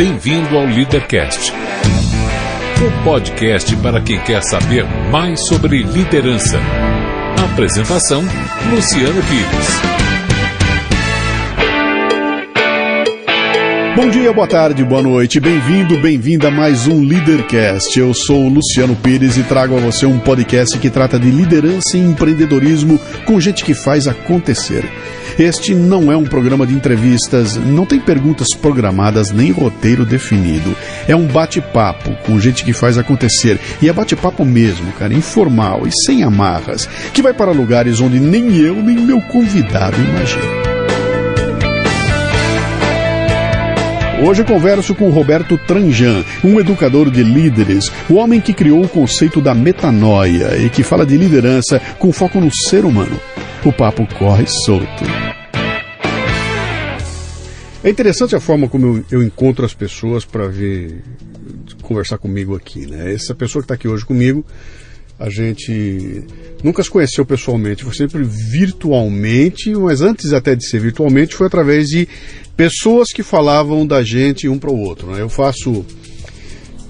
Bem-vindo ao Leadercast, o podcast para quem quer saber mais sobre liderança. Apresentação, Luciano Pires. Bom dia, boa tarde, boa noite, bem-vindo, bem-vinda a mais um Leadercast. Eu sou o Luciano Pires e trago a você um podcast que trata de liderança e empreendedorismo com gente que faz acontecer. Este não é um programa de entrevistas, não tem perguntas programadas nem roteiro definido. É um bate-papo com gente que faz acontecer. E é bate-papo mesmo, cara, informal e sem amarras, que vai para lugares onde nem eu nem meu convidado imaginam. Hoje eu converso com o Roberto Tranjan, um educador de líderes, o homem que criou o conceito da metanoia e que fala de liderança com foco no ser humano. O papo corre solto. É interessante a forma como eu encontro as pessoas para vir conversar comigo aqui, né? Essa pessoa que está aqui hoje comigo, a gente nunca se conheceu pessoalmente, foi sempre virtualmente, mas antes até de ser virtualmente foi através de pessoas que falavam da gente um para o outro, né? Eu faço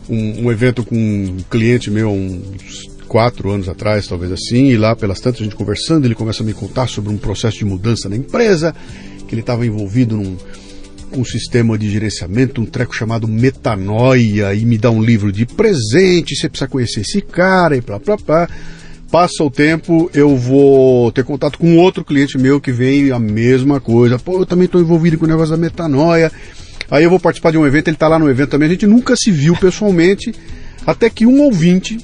um evento com um cliente meu uns 4 anos atrás, talvez assim, e lá pelas tantas a gente conversando, ele começa a me contar sobre um processo de mudança na empresa, que ele estava envolvido num sistema de gerenciamento, um treco chamado Metanoia, e me dá um livro de presente, você precisa conhecer esse cara, e blá. Passa o tempo, eu vou ter contato com outro cliente meu que vem a mesma coisa. Pô, eu também estou envolvido com o negócio da metanoia. Aí eu vou participar de um evento, ele está lá no evento também. A gente nunca se viu pessoalmente, até que um ouvinte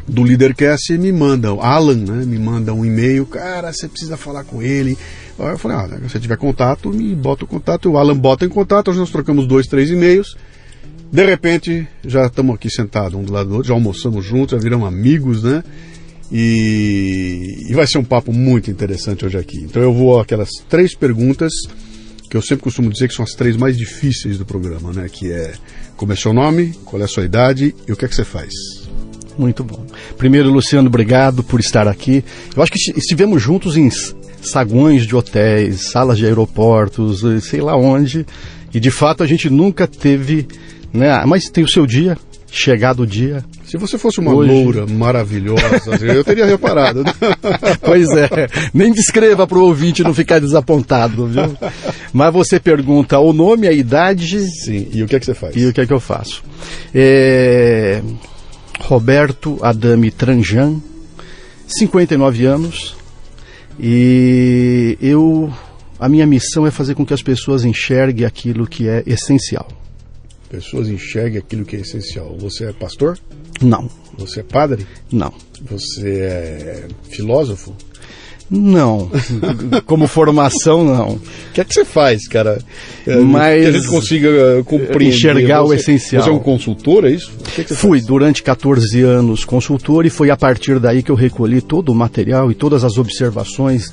do Leadercast me manda, Alan, né, me manda um e-mail. Cara, você precisa falar com ele. Aí eu falei, se você tiver contato, me bota o contato. O Alan bota em contato, nós trocamos 2, 3 e-mails. De repente, já estamos aqui sentados um do lado do outro, já almoçamos juntos, já viramos amigos, né? E vai ser um papo muito interessante hoje aqui. Então eu vou aquelas 3 perguntas que eu sempre costumo dizer que são as 3 mais difíceis do programa, né? Que é: como é seu nome, qual é a sua idade e o que é que você faz? Muito bom. Primeiro, Luciano, obrigado por estar aqui. Eu acho que estivemos juntos em saguões de hotéis, salas de aeroportos, sei lá onde, e de fato a gente nunca teve, né? Mas tem o seu dia, chegado o dia. Se você fosse uma loura maravilhosa, eu teria reparado. Pois é, nem descreva para o ouvinte não ficar desapontado, viu? Mas você pergunta o nome, a idade... Sim, e o que é que você faz? E o que é que eu faço? Roberto Adame Tranjan, 59 anos, e a minha missão é fazer com que as pessoas enxerguem aquilo que é essencial. Pessoas enxerguem aquilo que é essencial. Você é pastor? Não. Você é padre? Não. Você é filósofo? Não. Como formação, não. O que é que você faz, cara? Mas que a gente consiga compreender. Enxergar o essencial. Você é um consultor, é isso? O que é que você Fui faz? Durante 14 anos consultor, e foi a partir daí que eu recolhi todo o material e todas as observações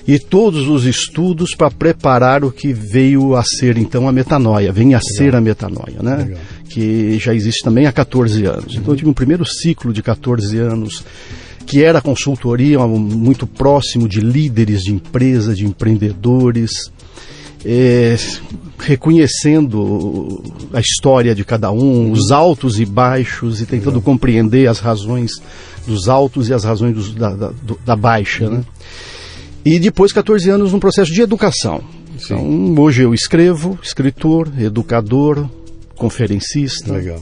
e todos os estudos para preparar o que veio a ser então a metanoia. Vem a ser a metanoia, né? Legal. Que já existe também há 14 anos. Então eu tive um primeiro ciclo de 14 anos que era consultoria muito próximo de líderes de empresa, de empreendedores, reconhecendo a história de cada um, os altos e baixos, e tentando compreender as razões dos altos e as razões da baixa, né? E depois 14 anos num processo de educação. Sim. Então, hoje eu escritor, educador, conferencista. Legal.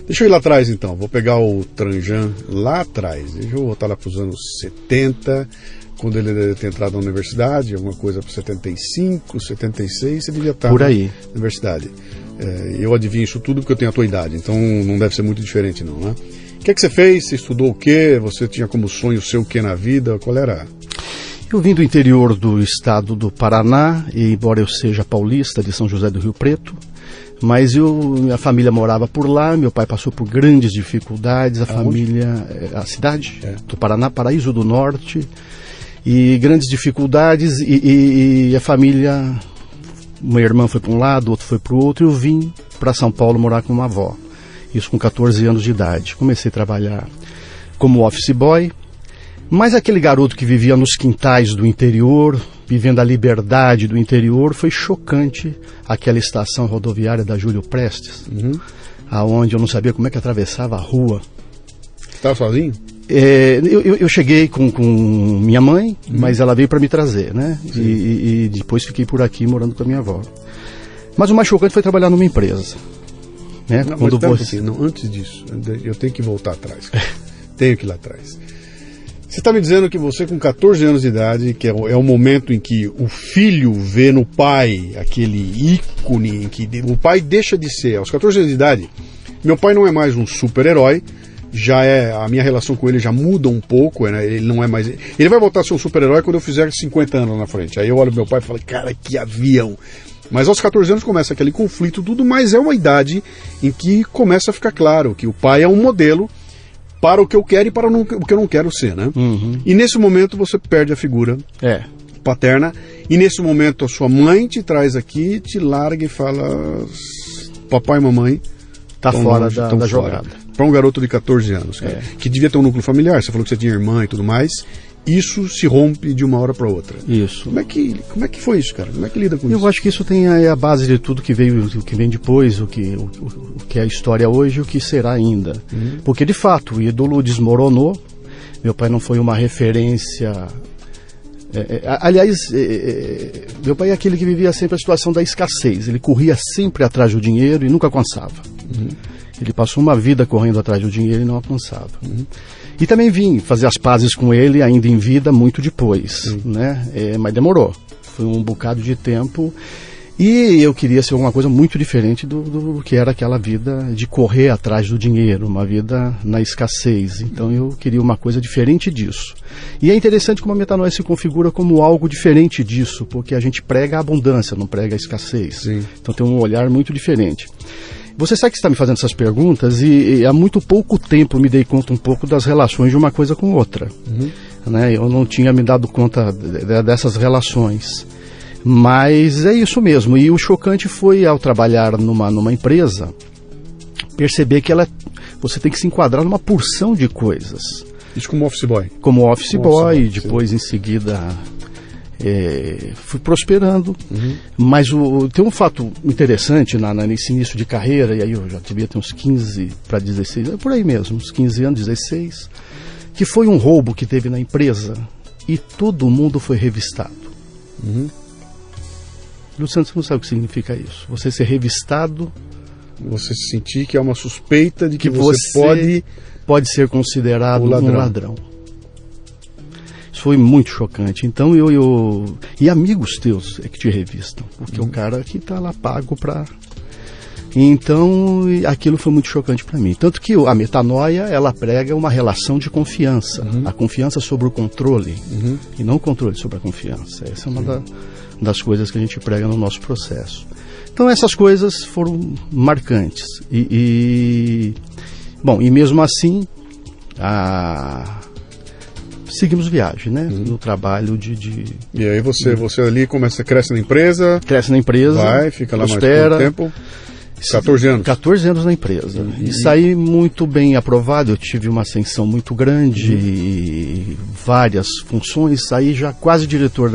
Deixa eu ir lá atrás então, vou pegar o Tranjan lá atrás, deixa eu voltar lá para os anos 70, quando ele deve ter entrado na universidade, alguma coisa para 75, 76, você devia estar por aí. Na universidade. Eu adivinho isso tudo porque eu tenho a tua idade, então não deve ser muito diferente não, né? O que é que você fez? Você estudou o quê? Você tinha como sonho o quê na vida? Qual era? Eu vim do interior do estado do Paraná, e embora eu seja paulista, de São José do Rio Preto, mas minha família morava por lá, meu pai passou por grandes dificuldades, a cidade do Paraná, Paraíso do Norte, e grandes dificuldades, e a família, uma irmã foi para um lado, outro foi para o outro, e eu vim para São Paulo morar com uma avó, isso com 14 anos de idade. Comecei a trabalhar como office boy, mas aquele garoto que vivia nos quintais do interior, vivendo a liberdade do interior, foi chocante aquela estação rodoviária da Júlio Prestes, aonde eu não sabia como é que atravessava a rua. Você estava sozinho? Eu cheguei com minha mãe, mas ela veio para me trazer, né? E depois fiquei por aqui morando com a minha avó. Mas o mais chocante foi trabalhar numa empresa. Né? Não, Quando mas você... não, antes disso, eu tenho que voltar atrás. Tenho que ir lá atrás. Você está me dizendo que você, com 14 anos de idade, que é o momento em que o filho vê no pai aquele ícone, em que o pai deixa de ser, aos 14 anos de idade, meu pai não é mais um super-herói, a minha relação com ele já muda um pouco, né? Ele não é mais... Ele vai voltar a ser um super-herói quando eu fizer 50 anos na frente. Aí eu olho pro meu pai e falo, cara, que avião! Mas aos 14 anos começa aquele conflito, tudo, mas é uma idade em que começa a ficar claro que o pai é um modelo para o que eu quero e para o que eu não quero ser, né? E nesse momento você perde a figura paterna, e nesse momento a sua mãe te traz aqui, te larga e fala, papai e mamãe tá fora da jogada. Para um garoto de 14 anos, cara, que devia ter um núcleo familiar, você falou que você tinha irmã e tudo mais, isso se rompe de uma hora para outra. Isso. Como é que foi isso, cara? Como é que lida com isso? Eu acho que isso tem a base de tudo que veio, o que vem depois, o que é a história hoje e o que será ainda. Porque, de fato, o ídolo desmoronou. Meu pai não foi uma referência... Aliás, meu pai é aquele que vivia sempre a situação da escassez. Ele corria sempre atrás do dinheiro e nunca alcançava. Ele passou uma vida correndo atrás do dinheiro e não alcançava. E também vim fazer as pazes com ele ainda em vida muito depois, né? Mas demorou. Foi um bocado de tempo. E eu queria ser alguma coisa muito diferente do que era aquela vida de correr atrás do dinheiro, uma vida na escassez. Então eu queria uma coisa diferente disso. E é interessante como a Metanoia se configura como algo diferente disso, porque a gente prega a abundância, não prega a escassez. Então tem um olhar muito diferente. Você sabe que está me fazendo essas perguntas e há muito pouco tempo me dei conta um pouco das relações de uma coisa com outra. Né? Eu não tinha me dado conta dessas relações. Mas é isso mesmo. E o chocante foi, ao trabalhar numa empresa, perceber que você tem que se enquadrar numa porção de coisas. Isso como office boy? Como office boy, depois em seguida... fui prosperando, mas tem um fato interessante nesse início de carreira, e aí eu já devia ter uns 15 para 16, por aí mesmo, uns 15 anos, 16, que foi um roubo que teve na empresa e todo mundo foi revistado. Luciano, você não sabe o que significa isso? Você ser revistado... Você sentir que é uma suspeita de que você pode ser considerado um ladrão. Isso foi muito chocante. Então e amigos teus é que te revistam, porque o cara que está lá pago para... Então aquilo foi muito chocante para mim. Tanto que a metanoia, ela prega uma relação de confiança, a confiança sobre o controle, e não o controle sobre a confiança. Essa é uma das coisas que a gente prega no nosso processo. Então essas coisas foram marcantes. Bom, e mesmo assim seguimos viagem, né? No trabalho E aí você ali cresce na empresa. Vai, fica lá prospera, mais pouco tempo. 14 anos. 14 anos na empresa. E saí muito bem aprovado. Eu tive uma ascensão muito grande, e várias funções. Saí já quase diretor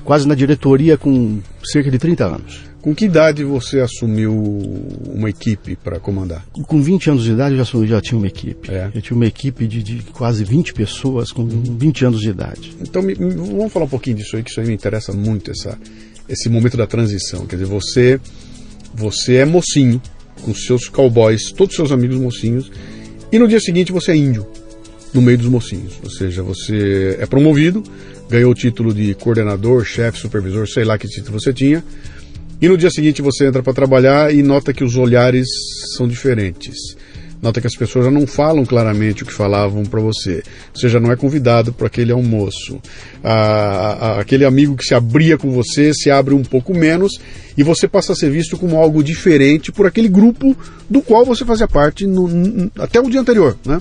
quase na diretoria com cerca de 30 anos. Com que idade você assumiu uma equipe para comandar? Com 20 anos de idade eu já tinha uma equipe. Eu tinha uma equipe de quase 20 pessoas com 20 anos de idade. Então vamos falar um pouquinho disso aí, que isso aí me interessa muito, esse momento da transição. Quer dizer, você é mocinho, com seus cowboys, todos os seus amigos mocinhos, e no dia seguinte você é índio, no meio dos mocinhos. Ou seja, você é promovido, ganhou o título de coordenador, chefe, supervisor, sei lá que título você tinha, e no dia seguinte você entra para trabalhar e nota que os olhares são diferentes. Nota que as pessoas já não falam claramente o que falavam para você. Você já não é convidado para aquele almoço. Aquele amigo que se abria com você se abre um pouco menos e você passa a ser visto como algo diferente por aquele grupo do qual você fazia parte até o dia anterior, né?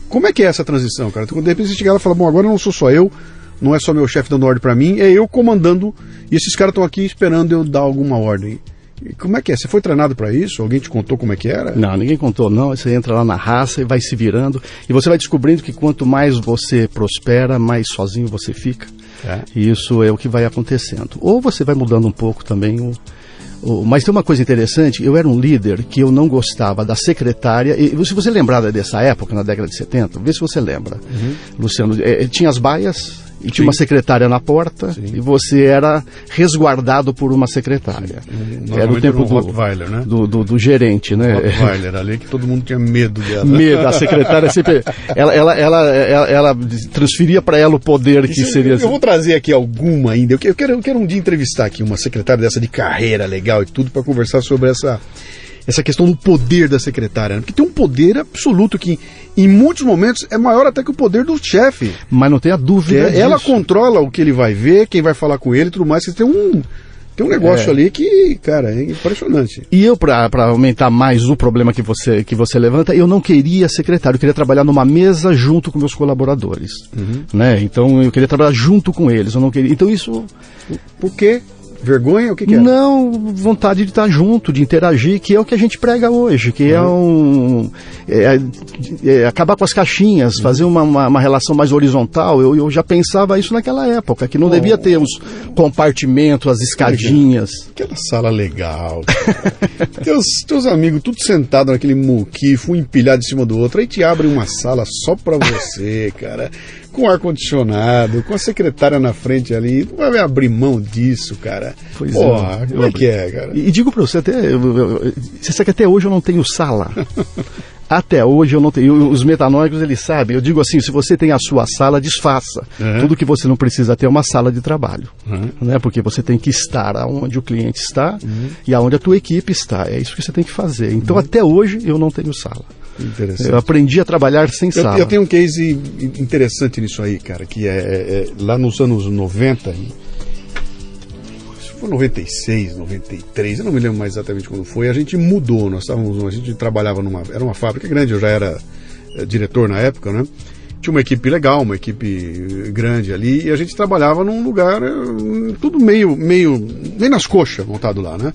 Como é que é essa transição, cara? De repente você chega lá e fala, bom, agora não sou só eu, não é só meu chefe dando ordem para mim, é eu comandando e esses caras estão aqui esperando eu dar alguma ordem. Como é que é? Você foi treinado para isso? Alguém te contou como é que era? Não, ninguém contou não. Você entra lá na raça e vai se virando. E você vai descobrindo que quanto mais você prospera, mais sozinho você fica. E isso é o que vai acontecendo. Ou você vai mudando um pouco também mas tem uma coisa interessante, eu era um líder que eu não gostava da secretária, e se você lembrar dessa época, na década de 70, vê se você lembra, Luciano, tinha as baias, e tinha uma secretária na porta, e você era resguardado por uma secretária. Era o tempo do Rottweiler, né? do gerente, né? Rottweiler, ali que todo mundo tinha medo dela. Medo, a secretária sempre... Ela transferia para ela o poder que seria... Eu vou trazer aqui alguma ainda. Eu quero um dia entrevistar aqui uma secretária dessa de carreira legal e tudo, para conversar sobre essa questão do poder da secretária, né? Porque tem um poder absoluto que, em muitos momentos, é maior até que o poder do chefe. Mas não tenha dúvida disso. Ela controla o que ele vai ver, quem vai falar com ele e tudo mais. Tem um negócio ali que, cara, é impressionante. E eu, para aumentar mais o problema que você levanta, eu não queria secretário, eu queria trabalhar numa mesa junto com meus colaboradores. Né? Então, eu queria trabalhar junto com eles. Eu não queria... Então, isso... Por quê? Vergonha? O que é? Não, vontade de estar junto, de interagir, que é o que a gente prega hoje, que é acabar com as caixinhas, fazer uma relação mais horizontal. Eu já pensava isso naquela época, que não devia ter os compartimentos, as escadinhas. Aquela sala legal. teus amigos tudo sentado naquele muquifo, um empilhado em cima do outro, aí te abre uma sala só pra você, cara. Com ar-condicionado, com a secretária na frente ali, não vai abrir mão disso, cara. Pois Porra, como é que é, cara? E digo pra você, você sabe que até hoje eu não tenho sala. Até hoje eu não tenho. Os metanóicos, eles sabem. Eu digo assim, se você tem a sua sala, desfaça. Tudo que você não precisa ter é uma sala de trabalho. Né? Porque você tem que estar onde o cliente está e aonde a tua equipe está. É isso que você tem que fazer. Então, até hoje, eu não tenho sala. Eu aprendi a trabalhar sem sala. Eu tenho um case interessante nisso aí, cara, que é lá nos anos 90, foi 96, 93, eu não me lembro mais exatamente quando foi, a gente mudou, a gente trabalhava era uma fábrica grande, eu já era diretor na época, né? Tinha uma equipe legal, uma equipe grande ali, e a gente trabalhava num lugar tudo meio nas coxas, montado lá, né?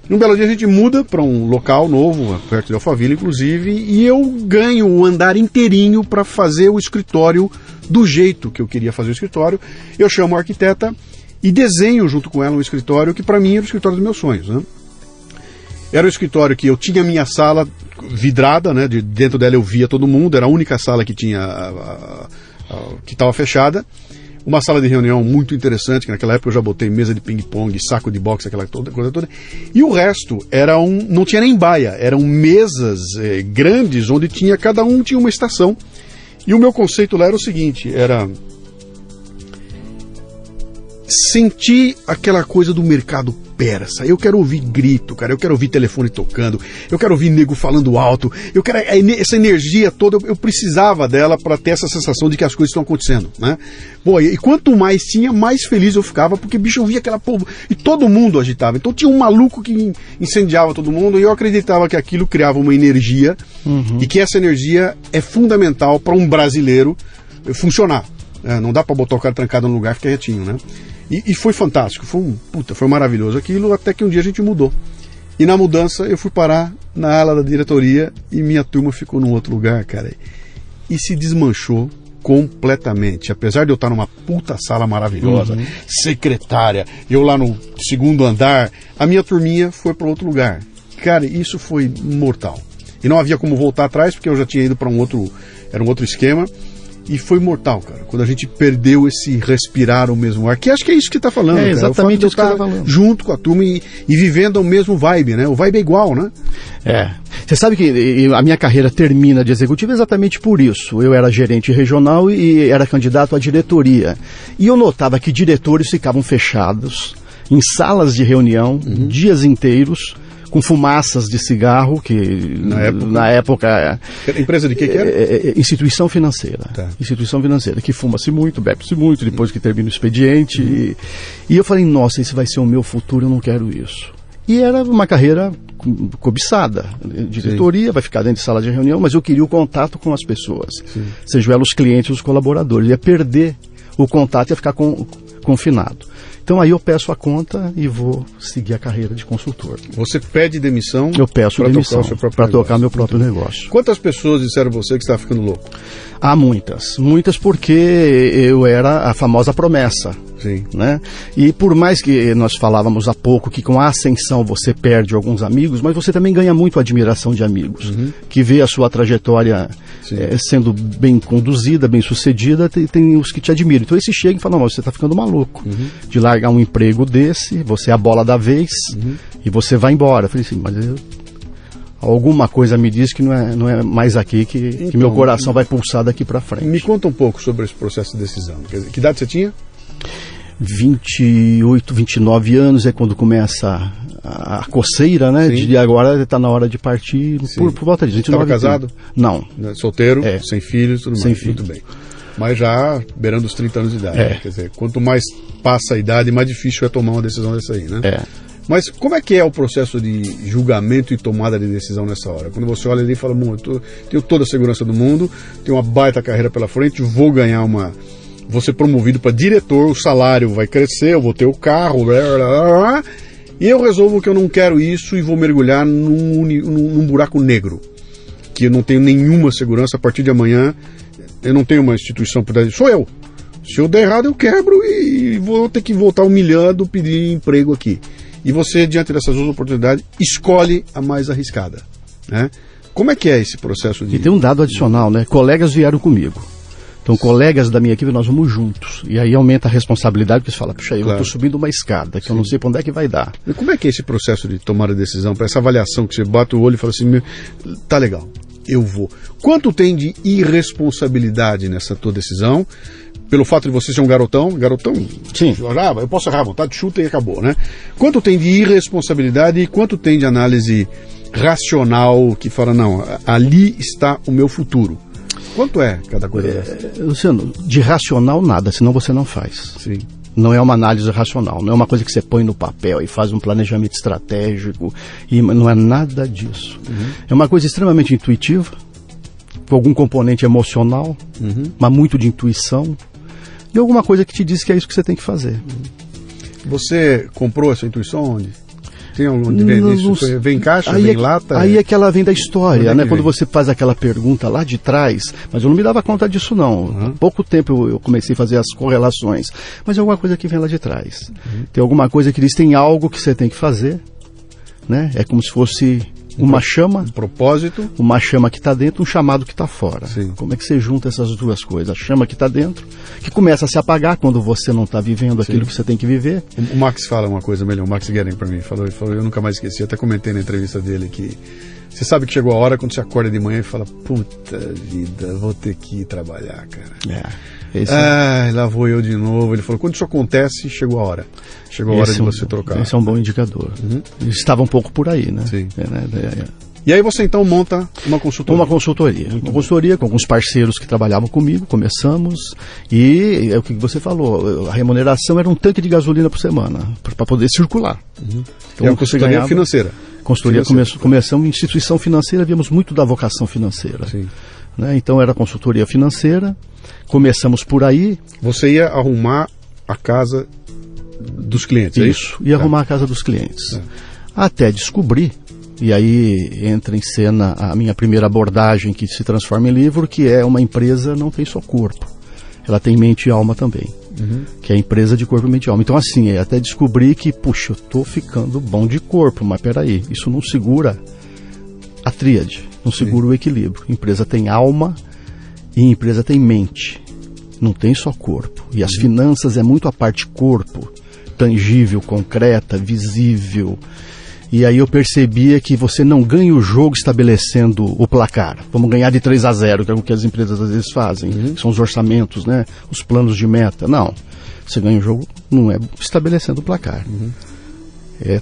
Num belo dia a gente muda para um local novo, perto de Alphaville, inclusive, e eu ganho o andar inteirinho para fazer o escritório do jeito que eu queria fazer o escritório. Eu chamo a arquiteta e desenho junto com ela um escritório que para mim era o escritório dos meus sonhos, né? Era o escritório que eu tinha a minha sala vidrada, né? Dentro dela eu via todo mundo, era a única sala que tinha que estava fechada. Uma sala de reunião muito interessante, que naquela época eu já botei mesa de ping-pong, saco de boxe, aquela coisa toda. E o resto não tinha nem baia, eram mesas grandes, onde cada um tinha uma estação. E o meu conceito lá era o seguinte, era sentir aquela coisa do mercado persa. Eu quero ouvir grito, cara, eu quero ouvir telefone tocando, eu quero ouvir nego falando alto, eu quero essa energia toda, eu precisava dela para ter essa sensação de que as coisas estão acontecendo, né? Bom, e quanto mais tinha, mais feliz eu ficava, porque, bicho, eu via aquela povo, e todo mundo agitava, então tinha um maluco que incendiava todo mundo, e eu acreditava que aquilo criava uma energia, e que essa energia é fundamental para um brasileiro funcionar. Não dá para botar o cara trancado no lugar e ficar quietinho, né? E foi fantástico, foi maravilhoso aquilo, até que um dia a gente mudou. E na mudança eu fui parar na ala da diretoria e minha turma ficou num outro lugar, cara. E se desmanchou completamente. Apesar de eu estar numa puta sala maravilhosa, secretária, eu lá no segundo andar, a minha turminha foi para outro lugar. Cara, isso foi mortal. E não havia como voltar atrás, porque eu já tinha ido para era um outro esquema. E foi mortal, cara, quando a gente perdeu esse respirar o mesmo ar, que acho que é isso que tá falando, cara. Exatamente isso que tá falando. Junto com a turma e vivendo o mesmo vibe, né? O vibe é igual, né? Você sabe que a minha carreira termina de executivo exatamente por isso. Eu era gerente regional e era candidato à diretoria. E eu notava que diretores ficavam fechados em salas de reunião, dias inteiros, com fumaças de cigarro, que na época empresa de que era? Instituição financeira. Tá. Instituição financeira, que fuma-se muito, bebe-se muito, depois que termina o expediente. E eu falei, nossa, esse vai ser o meu futuro, eu não quero isso. E era uma carreira cobiçada. Diretoria, vai ficar dentro de sala de reunião, mas eu queria o contato com as pessoas. Sejam elas os clientes, os colaboradores. Ia perder o contato e ia ficar confinado. Então aí eu peço a conta e vou seguir a carreira de consultor. Você pede demissão? Eu peço demissão para tocar meu próprio Muito negócio. Quantas pessoas disseram você que estava ficando louco? Há muitas porque eu era a famosa promessa. Sim. Né? E por mais que nós falávamos há pouco que com a ascensão você perde alguns amigos, mas você também ganha muito a admiração de amigos, que vê a sua trajetória sendo bem conduzida, bem sucedida, tem os que te admiram. Então esse chega e fala, não, você está ficando maluco de largar um emprego desse, você é a bola da vez e você vai embora. Eu falei assim, mas alguma coisa me diz que não é mais aqui que meu coração vai pulsar daqui para frente. Me conta um pouco sobre esse processo de decisão. Quer dizer, que idade você tinha? 28, 29 anos é quando começa a coceira, né? De agora está na hora de partir por volta disso. Estava casado? Não. Solteiro, sem filhos, tudo mais. Muito bem. Mas já beirando os 30 anos de idade. Quer dizer, quanto mais passa a idade, mais difícil é tomar uma decisão dessa aí, né? Mas como é que é o processo de julgamento e tomada de decisão nessa hora? Quando você olha ali e fala, tenho toda a segurança do mundo, tenho uma baita carreira pela frente, vou ser promovido para diretor, o salário vai crescer, eu vou ter o carro, e eu resolvo que eu não quero isso e vou mergulhar num buraco negro, que eu não tenho nenhuma segurança. A partir de amanhã eu não tenho uma instituição por trás, sou eu. Se eu der errado eu quebro e vou ter que voltar humilhando, pedir emprego aqui. E você, diante dessas duas oportunidades, escolhe a mais arriscada, né? Como é que é esse processo de... E tem um dado adicional, né? Colegas vieram comigo. Então, colegas da minha equipe, nós vamos juntos. E aí aumenta a responsabilidade, porque você fala, puxa, eu estou subindo uma escada, que eu não sei para onde é que vai dar. E como é que é esse processo de tomar a decisão, para essa avaliação que você bate o olho e fala assim, tá legal, eu vou. Quanto tem de irresponsabilidade nessa tua decisão? Pelo fato de você ser um garotão, sim, eu posso errar à vontade, chuta e acabou, né? Quanto tem de irresponsabilidade e quanto tem de análise racional que fala, não, ali está o meu futuro? Quanto é cada coisa dessa? Luciano, de racional nada, senão você não faz. Sim. Não é uma análise racional, não é uma coisa que você põe no papel e faz um planejamento estratégico, e não é nada disso. É uma coisa extremamente intuitiva, com algum componente emocional, mas muito de intuição, e alguma coisa que te diz que é isso que você tem que fazer. Você comprou essa intuição onde? Tem onde vem isso? Vem em caixa, vem em lata? Aí é que ela vem da história, né? Quando você faz aquela pergunta lá de trás, mas eu não me dava conta disso não. Há pouco tempo eu comecei a fazer as correlações, mas é alguma coisa que vem lá de trás. Tem alguma coisa que diz, tem algo que você tem que fazer, né? É como se fosse uma chama, um propósito, uma chama que está dentro, um chamado que está fora. Sim. Como é que você junta essas duas coisas? A chama que está dentro, que começa a se apagar quando você não está vivendo aquilo que você tem que viver. O Max fala uma coisa melhor, o Max Guerin para mim, falou, eu nunca mais esqueci, até comentei na entrevista dele que você sabe que chegou a hora quando você acorda de manhã e fala, puta vida, vou ter que ir trabalhar, cara. Lá vou eu de novo. Ele falou, quando isso acontece, chegou a hora. Chegou a hora de você trocar. Esse é um bom indicador. Estava um pouco por aí, né? Sim. E aí você então monta uma consultoria? Uma consultoria com alguns parceiros que trabalhavam comigo, começamos, e é o que você falou, a remuneração era um tanque de gasolina por semana, para poder circular. Então, é uma consultoria financeira? Consultoria, começamos em instituição financeira, víamos muito da vocação financeira. Sim. Né? Então era consultoria financeira, começamos por aí. Você ia arrumar a casa dos clientes, é isso? Ia arrumar a casa dos clientes. Até descobrir, e aí entra em cena a minha primeira abordagem que se transforma em livro, que é uma empresa não tem só corpo, ela tem mente e alma também. Que é a empresa de corpo, mente e alma. Então assim, até descobrir que, puxa, eu tô ficando bom de corpo, mas peraí, isso não segura a tríade, não segura o equilíbrio. Empresa tem alma e empresa tem mente, não tem só corpo. E as finanças é muito a parte corpo, tangível, concreta, visível. E aí eu percebia que você não ganha o jogo estabelecendo o placar. Vamos ganhar de 3-0, que é o que as empresas às vezes fazem. Que são os orçamentos, né? Os planos de meta. Não. Você ganha o jogo não é estabelecendo o placar. É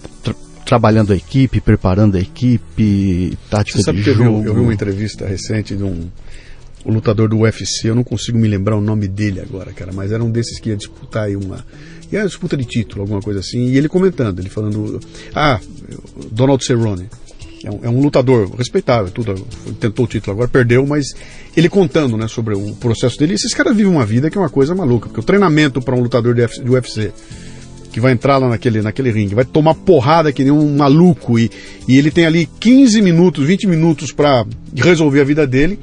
trabalhando a equipe, preparando a equipe, tática de jogo. Eu vi uma entrevista recente de um lutador do UFC, eu não consigo me lembrar o nome dele agora, cara, mas era um desses que ia disputar aí uma disputa de título, alguma coisa assim, e ele comentando, ele falando, Donald Cerrone, é um lutador respeitável, tentou o título, agora perdeu, mas ele contando, né, sobre o processo dele. Esses caras vivem uma vida que é uma coisa maluca, porque o treinamento para um lutador do UFC que vai entrar lá naquele ringue, vai tomar porrada que nem um maluco, e ele tem ali 15 minutos, 20 minutos para resolver a vida dele,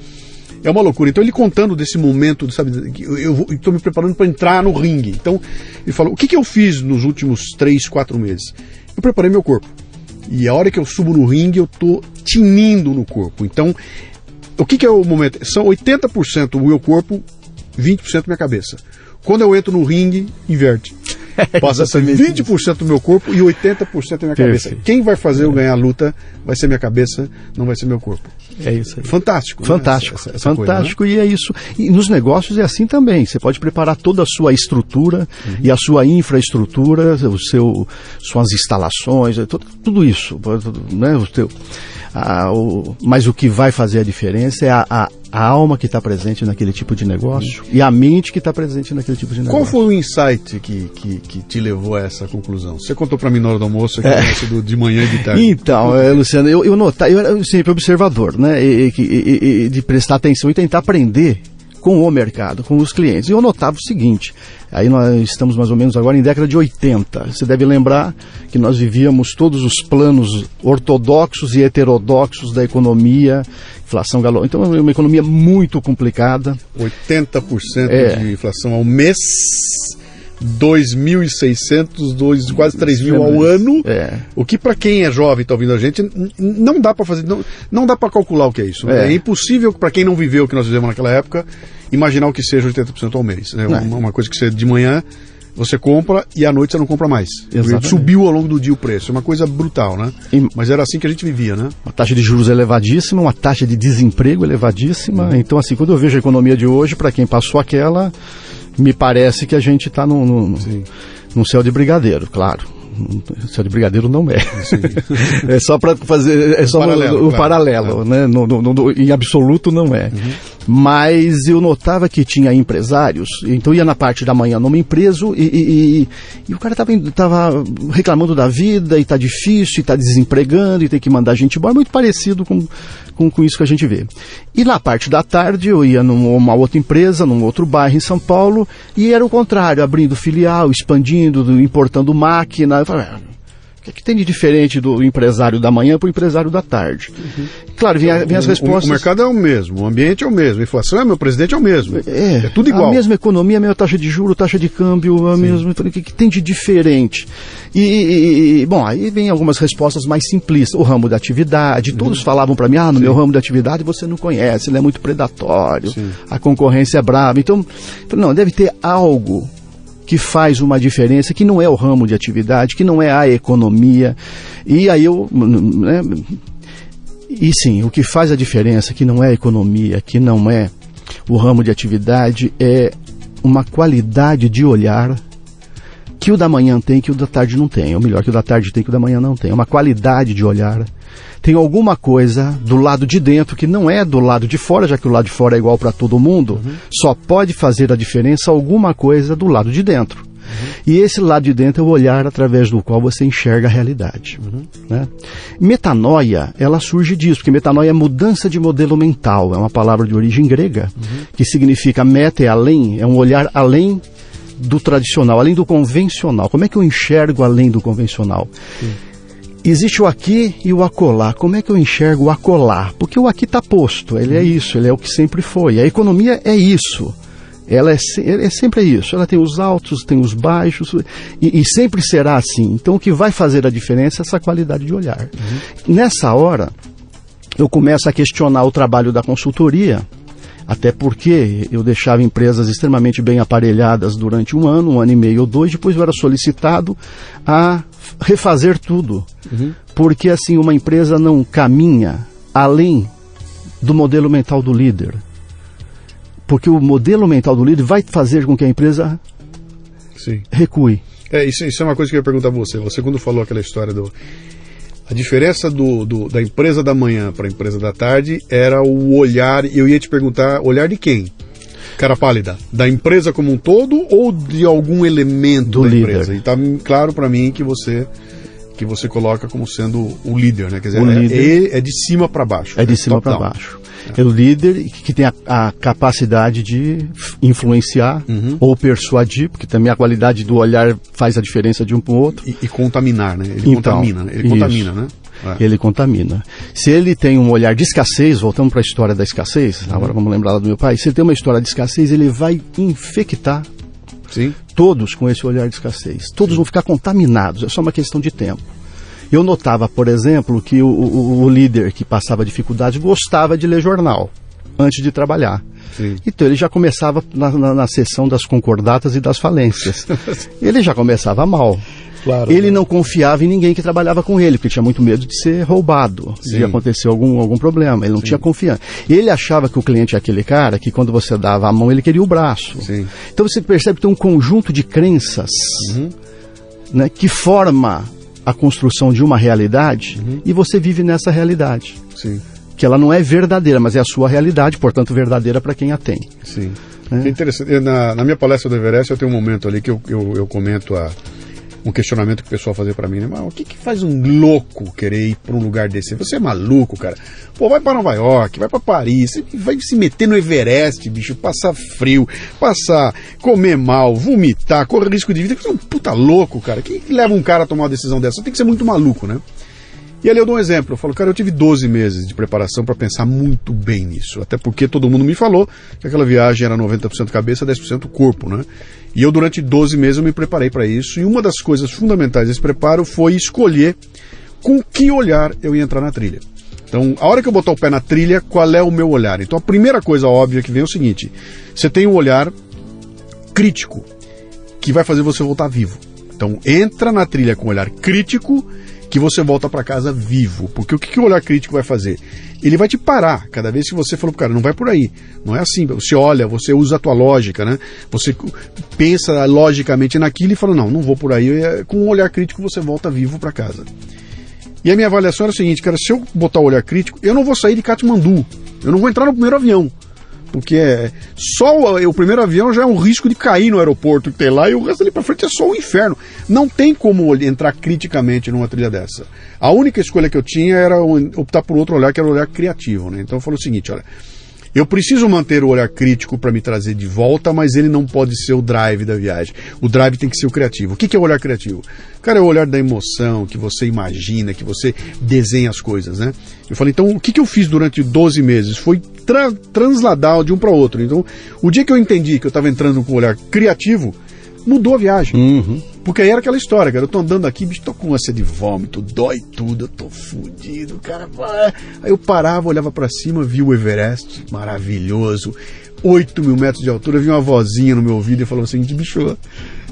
é uma loucura. Então ele contando desse momento, sabe, eu estou me preparando para entrar no ringue. Então ele falou, o que eu fiz nos últimos 3, 4 meses? Eu preparei meu corpo. E a hora que eu subo no ringue, eu tô tinindo no corpo. Então, o que é o momento? São 80% o meu corpo, 20% minha cabeça. Quando eu entro no ringue, inverte. Passa a ser 20% do meu corpo e 80% da minha cabeça. Quem vai fazer eu ganhar a luta vai ser minha cabeça, não vai ser meu corpo. É isso aí. Fantástico. Fantástico. Né? Essa fantástico, coisa, e né? é isso. E nos negócios é assim também. Você pode preparar toda a sua estrutura e a sua infraestrutura, suas instalações, tudo isso. Né? Mas o que vai fazer a diferença é a alma que está presente naquele tipo de negócio e a mente que está presente naquele tipo de negócio. Qual foi o insight que te levou a essa conclusão? Você contou para mim na hora do almoço, de manhã e de tarde. Então, Luciano, eu notava, eu era sempre observador, né? E de prestar atenção e tentar aprender com o mercado, com os clientes. E eu notava o seguinte, aí nós estamos mais ou menos agora em década de 80. Você deve lembrar que nós vivíamos todos os planos ortodoxos e heterodoxos da economia, inflação galopante. Então é uma economia muito complicada. 80% de inflação ao mês, 2.600, quase 3.000 ao ano. O que para quem é jovem e está ouvindo a gente, não dá para fazer, não dá para calcular o que é isso. É impossível para quem não viveu o que nós vivemos naquela época, imaginar o que seja 80% ao mês. É uma coisa que você de manhã você compra e à noite você não compra mais. Exatamente. Subiu ao longo do dia o preço. É uma coisa brutal, né? Mas era assim que a gente vivia, né? Uma taxa de juros elevadíssima, uma taxa de desemprego elevadíssima. Então, assim, quando eu vejo a economia de hoje, para quem passou aquela, me parece que a gente está num céu de brigadeiro, claro. O céu de brigadeiro não é. É só para fazer o paralelo, né? Em absoluto não é. Mas eu notava que tinha empresários, então ia na parte da manhã numa empresa e o cara estava reclamando da vida, e está difícil, e está desempregando, e tem que mandar a gente embora, muito parecido com isso que a gente vê. E na parte da tarde eu ia numa outra empresa, num outro bairro em São Paulo, e era o contrário, abrindo filial, expandindo, importando máquina. Eu falei, o que tem de diferente do empresário da manhã para o empresário da tarde? Claro, vem as respostas. O mercado é o mesmo, o ambiente é o mesmo, a inflação meu presidente é o mesmo. É tudo igual. A mesma economia, a mesma taxa de juros, taxa de câmbio, a mesma. O que tem de diferente? Bom, aí vem algumas respostas mais simplistas. O ramo da atividade, todos falavam para mim, no meu ramo da atividade você não conhece, ele é muito predatório, a concorrência é brava. Então, não, deve ter algo que faz uma diferença, que não é o ramo de atividade, que não é a economia. E aí e sim, o que faz a diferença, que não é a economia, que não é o ramo de atividade, é uma qualidade de olhar que o da manhã tem, que o da tarde não tem. Ou melhor, que o da tarde tem, que o da manhã não tem. Uma qualidade de olhar. Tem alguma coisa do lado de dentro que não é do lado de fora, já que o lado de fora é igual para todo mundo. Só pode fazer a diferença alguma coisa do lado de dentro. E esse lado de dentro é o olhar através do qual você enxerga a realidade. Né? Metanoia, ela surge disso, porque metanoia é mudança de modelo mental. É uma palavra de origem grega, que significa meta é além, é um olhar além do tradicional, além do convencional. Como é que eu enxergo além do convencional? Existe o aqui e o acolá. Como é que eu enxergo o acolá? Porque o aqui está posto, ele é isso, ele é o que sempre foi. A economia é isso, ela é sempre isso. Ela tem os altos, tem os baixos, e sempre será assim. Então o que vai fazer a diferença é essa qualidade de olhar. Nessa hora, eu começo a questionar o trabalho da consultoria, até porque eu deixava empresas extremamente bem aparelhadas durante um ano e meio ou 2, depois eu era solicitado a refazer tudo. Porque assim, uma empresa não caminha além do modelo mental do líder. Porque o modelo mental do líder vai fazer com que a empresa recue. Isso é uma coisa que eu ia perguntar a você. Você quando falou aquela história a diferença da empresa da manhã para a empresa da tarde era o olhar, eu ia te perguntar, olhar de quem? Cara pálida, da empresa como um todo ou de algum elemento da empresa? E está claro para mim que que você coloca como sendo o líder, né? Quer dizer, O líder. é de cima para baixo. É de cima para baixo. É o líder que tem a capacidade de influenciar ou persuadir, porque também a qualidade do olhar faz a diferença de um para o outro. E contaminar, né? Ele contamina, né? Ele contamina, né? Ele contamina. Se ele tem um olhar de escassez, voltamos para a história da escassez, agora vamos lembrar lá do meu pai, se ele tem uma história de escassez, ele vai infectar todos com esse olhar de escassez. Todos vão ficar contaminados, é só uma questão de tempo. Eu notava, por exemplo, que o líder que passava dificuldades gostava de ler jornal antes de trabalhar. Sim. Então ele já começava na sessão das concordatas e das falências. Ele já começava mal. Claro, ele não confiava em ninguém que trabalhava com ele, porque tinha muito medo de ser roubado, de acontecer algum problema. Ele não tinha confiança. Ele achava que o cliente é aquele cara que quando você dava a mão, ele queria o braço. Sim. Então você percebe que tem um conjunto de crenças, né, que forma a construção de uma realidade e você vive nessa realidade. Sim. Que ela não é verdadeira, mas é a sua realidade, portanto verdadeira para quem a tem. Sim. É interessante. Na minha palestra do Everest eu tenho um momento ali que eu comento um questionamento que o pessoal fazia pra mim, né? Mas o que faz um louco querer ir pra um lugar desse? Você é maluco, cara. Pô, vai pra Nova York, vai pra Paris, vai se meter no Everest, bicho, passar frio, comer mal, vomitar, correr risco de vida. Você é um puta louco, cara. Quem leva um cara a tomar uma decisão dessa? Tem que ser muito maluco, né? E ali eu dou um exemplo, eu falo, cara, eu tive 12 meses de preparação para pensar muito bem nisso, até porque todo mundo me falou que aquela viagem era 90% cabeça, 10% corpo, né? E eu durante 12 meses eu me preparei para isso, e uma das coisas fundamentais desse preparo foi escolher com que olhar eu ia entrar na trilha. Então, a hora que eu botar o pé na trilha, qual é o meu olhar? Então, a primeira coisa óbvia que vem é o seguinte, você tem um olhar crítico, que vai fazer você voltar vivo. Então, entra na trilha com um olhar crítico, que você volta para casa vivo. Porque o que o olhar crítico vai fazer? Ele vai te parar. Cada vez que você falou pro cara, não vai por aí. Não é assim. Você olha, você usa a tua lógica, né? Você pensa logicamente naquilo e fala, não vou por aí. Com um olhar crítico você volta vivo para casa. E a minha avaliação era a seguinte, cara, se eu botar o olhar crítico, eu não vou sair de Katmandu. Eu não vou entrar no primeiro avião. Porque só o primeiro avião já é um risco de cair no aeroporto que tem lá, e o resto ali pra frente é só o inferno. Não tem como entrar criticamente numa trilha dessa. A única escolha que eu tinha era optar por outro olhar, que era o olhar criativo, né? Então eu falo o seguinte, olha, eu preciso manter o olhar crítico para me trazer de volta, mas ele não pode ser o drive da viagem. O drive tem que ser o criativo. O que é o olhar criativo? Cara, é o olhar da emoção, que você imagina, que você desenha as coisas, né? Eu falei, então, o que eu fiz durante 12 meses? Foi transladar de um para outro. Então, o dia que eu entendi que eu estava entrando com o olhar criativo, mudou a viagem. Porque aí era aquela história, cara, eu tô andando aqui, bicho, tô com ânsia de vômito, dói tudo, eu tô fudido, cara. Aí eu parava, olhava pra cima, vi o Everest, maravilhoso, 8.000 metros de altura, vi uma vozinha no meu ouvido e falou o seguinte, bicho,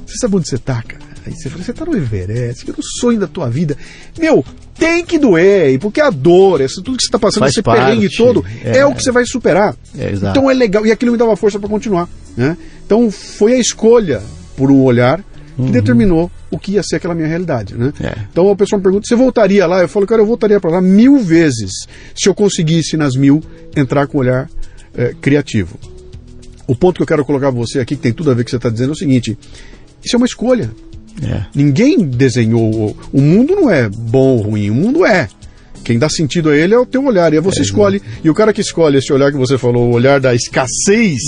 você sabe onde você tá, cara? Aí você falou, você tá no Everest, que é o sonho da tua vida. Meu, tem que doer, porque a dor, tudo que você tá passando, esse perrengue todo, é o que você vai superar. Então é legal, e aquilo me dava força pra continuar, né? Então foi a escolha por um olhar que determinou o que ia ser aquela minha realidade, né? Então a pessoa me pergunta, você voltaria lá? Eu falo, cara, eu voltaria para lá 1000 vezes se eu conseguisse nas 1000 entrar com o olhar criativo. O ponto que eu quero colocar para você aqui, que tem tudo a ver com o que você está dizendo, é o seguinte, isso é uma escolha. Ninguém desenhou, o mundo não é bom ou ruim, o mundo é. Quem dá sentido a ele é o teu olhar, e aí você escolhe. E o cara que escolhe esse olhar que você falou, o olhar da escassez,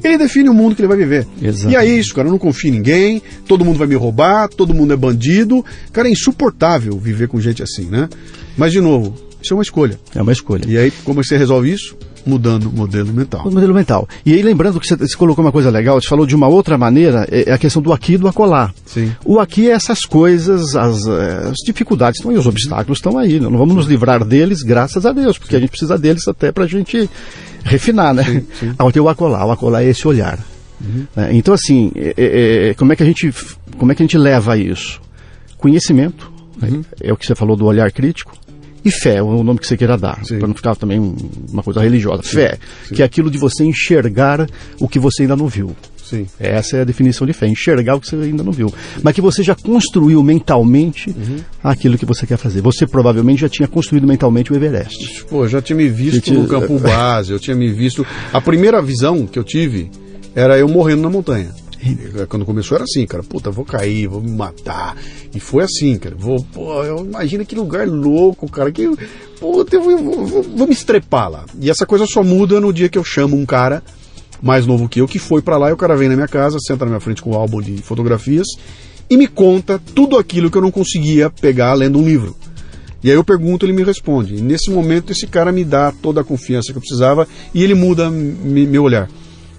ele define o mundo que ele vai viver. E é isso, cara, eu não confio em ninguém, todo mundo vai me roubar, todo mundo é bandido. Cara, é insuportável viver com gente assim, né? Mas, de novo, isso é uma escolha. É uma escolha. E aí, como você resolve isso? Mudando o modelo mental. O modelo mental. E aí, lembrando que você colocou uma coisa legal, você falou de uma outra maneira, é a questão do aqui e do acolá. Sim. O aqui é essas coisas, as dificuldades estão aí, os obstáculos estão aí. Não vamos nos livrar deles, graças a Deus, porque a gente precisa deles até pra gente refinar, né? Sim. Tem o acolá é esse olhar. Então, assim, como é que a gente leva a isso? Conhecimento, é o que você falou do olhar crítico. E fé, é o nome que você queira dar, para não ficar também uma coisa religiosa. Fé, que é aquilo de você enxergar o que você ainda não viu. Essa é a definição de fé, enxergar o que você ainda não viu. Mas que você já construiu mentalmente aquilo que você quer fazer. Você provavelmente já tinha construído mentalmente o Everest. Pô, eu já tinha me visto no campo base, eu tinha me visto... A primeira visão que eu tive era eu morrendo na montanha. Quando começou era assim, cara, puta, vou cair, vou me matar. E foi assim, cara, imagina que lugar louco, cara, que, puta, eu vou me estrepar lá. E essa coisa só muda no dia que eu chamo um cara mais novo que eu, que foi pra lá, e o cara vem na minha casa, senta na minha frente com um álbum de fotografias e me conta tudo aquilo que eu não conseguia pegar lendo um livro. E aí eu pergunto, ele me responde. E nesse momento esse cara me dá toda a confiança que eu precisava e ele muda meu olhar.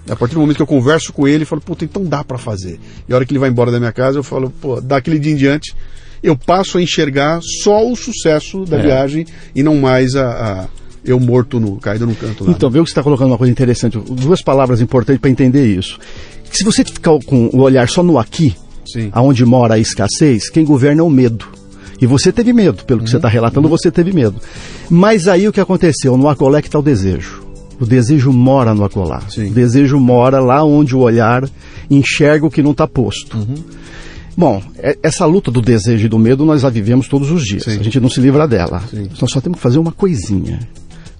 A partir do momento que eu converso com ele, eu falo, puta, então dá pra fazer. E a hora que ele vai embora da minha casa, eu falo, pô, daquele dia em diante, eu passo a enxergar só o sucesso da viagem e não mais eu morto, caído no canto lá. Então, vê que você está colocando uma coisa interessante, 2 palavras importantes para entender isso. Que se você ficar com o olhar só no aqui, Sim. aonde mora a escassez, quem governa é o medo. E você teve medo, pelo que você está relatando, você teve medo. Mas aí o que aconteceu? No acolá que está o desejo. O desejo mora no acolá. Sim. O desejo mora lá onde o olhar enxerga o que não está posto. Bom, essa luta do desejo e do medo nós a vivemos todos os dias. Sim. A gente não se livra dela. Sim. Nós só temos que fazer uma coisinha.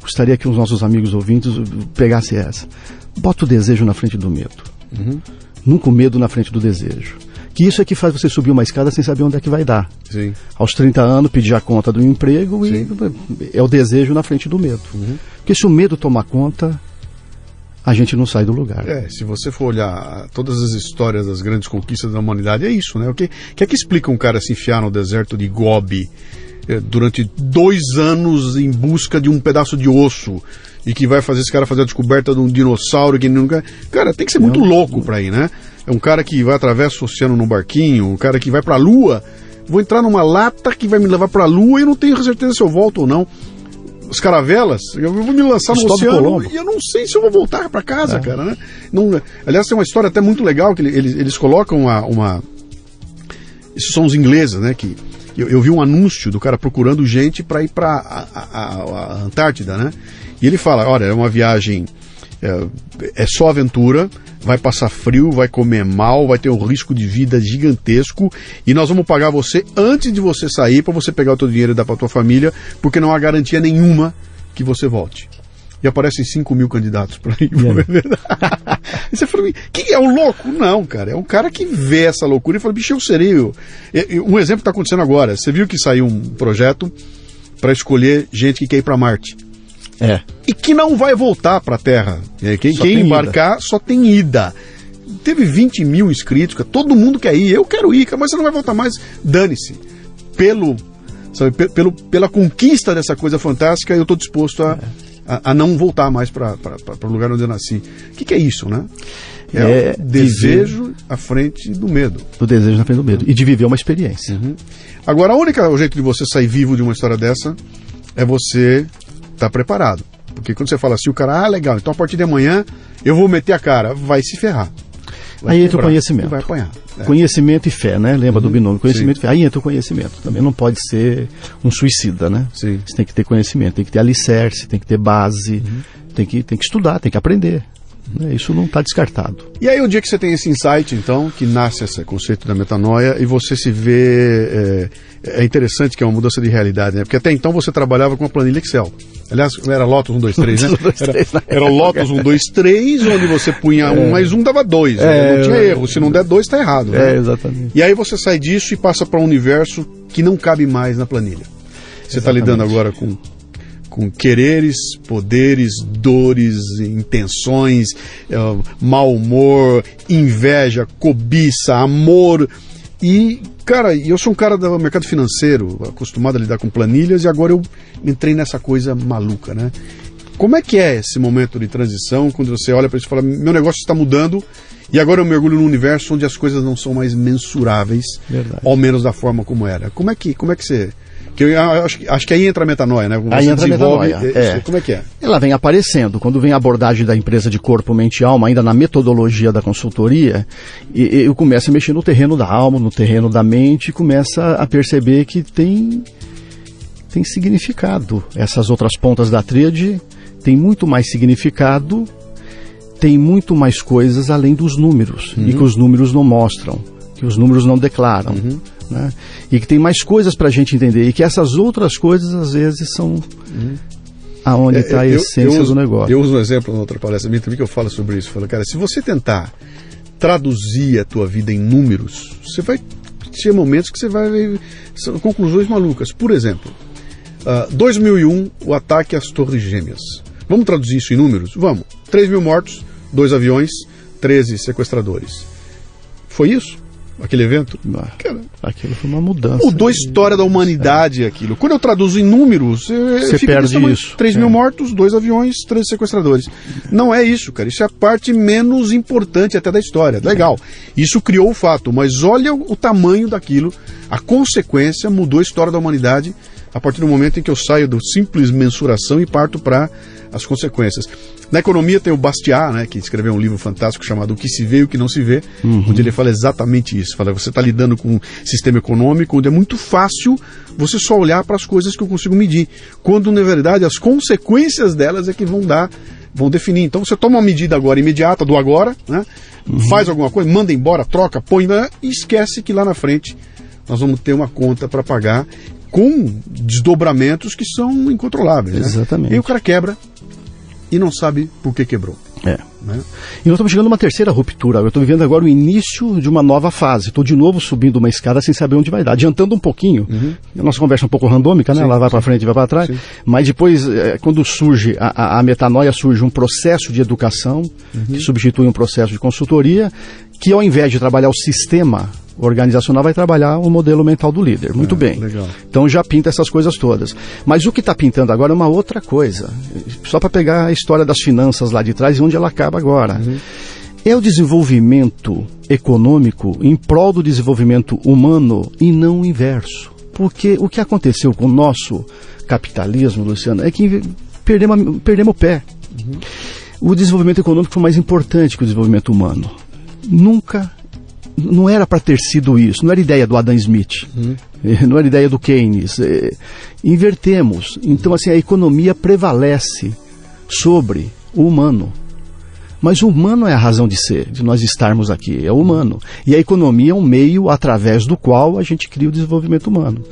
Gostaria que os nossos amigos ouvintes pegassem essa. Bota o desejo na frente do medo. Nunca o medo na frente do desejo. Que isso é que faz você subir uma escada sem saber onde é que vai dar. Sim. Aos 30 anos, pedir a conta do emprego e é o desejo na frente do medo. Porque se o medo tomar conta, a gente não sai do lugar. Se você for olhar todas as histórias das grandes conquistas da humanidade, é isso, né? O que é que explica um cara se enfiar no deserto de Gobi durante 2 anos em busca de um pedaço de osso e que vai fazer esse cara fazer a descoberta de um dinossauro que nunca... Cara, tem que ser muito louco pra ir, né? É um cara que vai atravessa o oceano num barquinho, um cara que vai pra Lua. Vou entrar numa lata que vai me levar pra Lua e eu não tenho certeza se eu volto ou não. As caravelas, eu vou me lançar no oceano e eu não sei se eu vou voltar pra casa, cara, né? Não, aliás, tem uma história até muito legal que eles colocam uma... Esses são os ingleses, né? Que eu vi um anúncio do cara procurando gente para ir para a Antártida, né? E ele fala, olha, é uma viagem, é só aventura, vai passar frio, vai comer mal, vai ter um risco de vida gigantesco e nós vamos pagar você antes de você sair para você pegar o teu dinheiro e dar para tua família, porque não há garantia nenhuma que você volte. E aparecem 5.000 candidatos para ir. E você fala, quem é o louco? Não, cara, é um cara que vê essa loucura e fala, bicho, eu serei. Um exemplo que está acontecendo agora, você viu que saiu um projeto para escolher gente que quer ir para Marte. E que não vai voltar para a Terra. Quem embarcar só tem ida. Teve 20 mil inscritos, cara, todo mundo quer ir, eu quero ir, cara, mas você não vai voltar mais, dane-se. Pela conquista dessa coisa fantástica, eu estou disposto a não voltar mais para o lugar onde eu nasci. O que é isso, né? É o desejo à frente do medo. Do desejo na frente do medo. E de viver uma experiência. Agora, o jeito de você sair vivo de uma história dessa é você estar preparado. Porque quando você fala assim, o cara, legal, então a partir de amanhã eu vou meter a cara, vai se ferrar. Aí entra o conhecimento. Vai apanhar. Conhecimento e fé, né? Lembra do binômio? Conhecimento e fé. Aí entra o conhecimento. Também não pode ser um suicida, né? Sim. Você tem que ter conhecimento, tem que ter alicerce, tem que ter base, tem que estudar, tem que aprender. Isso não está descartado. E aí o dia que você tem esse insight, então, que nasce esse conceito da metanoia e você se vê... É interessante que é uma mudança de realidade, né? Porque até então você trabalhava com uma planilha Excel. Aliás, era Lotus 1, 2, 3, né? Era Lotus 1, 2, 3, onde você punha 1 mais 1 dava 2. Não tinha erro. Se não der 2, está errado. Né? Exatamente. E aí você sai disso e passa para um universo que não cabe mais na planilha. Você está lidando agora com quereres, poderes, dores, intenções, mau humor, inveja, cobiça, amor. E, cara, eu sou um cara do mercado financeiro, acostumado a lidar com planilhas, e agora eu entrei nessa coisa maluca, né? Como é que é esse momento de transição, quando você olha para isso e fala, meu negócio está mudando, e agora eu mergulho num universo onde as coisas não são mais mensuráveis, ao menos da forma como era. Como é que você... Que eu acho que aí entra a metanoia, né? Aí entra a metanoia. Como é que é? Ela vem aparecendo. Quando vem a abordagem da empresa de corpo, mente e alma, ainda na metodologia da consultoria, eu começo a mexer no terreno da alma, no terreno da mente, e começa a perceber que tem significado. Essas outras pontas da tríade têm muito mais significado, tem muito mais coisas além dos números, e que os números não mostram, que os números não declaram. Né? E que tem mais coisas para a gente entender, e que essas outras coisas às vezes são aonde está a essência do negócio. Eu uso um exemplo na outra palestra minha também que eu falo sobre isso. Eu falo, cara, se você tentar traduzir a tua vida em números, você vai ter momentos que você vai ver conclusões malucas. Por exemplo, 2001, o ataque às Torres Gêmeas. Vamos traduzir isso em números? Vamos. 3.000 mortos, 2 aviões, 13 sequestradores. Foi isso? Aquele evento? Cara, aquilo foi uma mudança. Mudou a história da humanidade aquilo. Quando eu traduzo em números, você perde isso. 3.000 mortos, 2 aviões, 13 sequestradores. Não é isso, cara. Isso é a parte menos importante até da história. Legal. Isso criou o fato, mas olha o tamanho daquilo. A consequência mudou a história da humanidade a partir do momento em que eu saio do simples mensuração e parto para as consequências. Na economia tem o Bastiat, né, que escreveu um livro fantástico chamado O que se vê e o que não se vê, onde ele fala exatamente isso. Fala, você está lidando com um sistema econômico onde é muito fácil você só olhar para as coisas que eu consigo medir, quando na verdade as consequências delas é que vão definir. Então você toma uma medida agora imediata, do agora, né, faz alguma coisa, manda embora, troca, põe, né, e esquece que lá na frente nós vamos ter uma conta para pagar com desdobramentos que são incontroláveis. Exatamente. Né? E o cara quebra e não sabe por que quebrou. Né? E nós estamos chegando a uma terceira ruptura. Eu estou vivendo agora o início de uma nova fase. Estou de novo subindo uma escada sem saber onde vai dar. Adiantando um pouquinho. A nossa conversa é um pouco randômica, né? Ela vai para frente e vai para trás. Sim. Mas depois, quando surge a metanoia, surge um processo de educação que substitui um processo de consultoria, que ao invés de trabalhar o sistema organizacional, vai trabalhar o modelo mental do líder. Muito bem. Legal. Então já pinta essas coisas todas. Mas o que está pintando agora é uma outra coisa. Só para pegar a história das finanças lá de trás e onde ela acaba agora. É o desenvolvimento econômico em prol do desenvolvimento humano e não o inverso. Porque o que aconteceu com o nosso capitalismo, Luciano, é que perdemos o pé. O desenvolvimento econômico foi mais importante que o desenvolvimento humano. Não era para ter sido isso, não era ideia do Adam Smith, não era ideia do Keynes. Invertemos. Então, assim, a economia prevalece sobre o humano. Mas o humano é a razão de ser, de nós estarmos aqui, é o humano. E a economia é um meio através do qual a gente cria o desenvolvimento humano.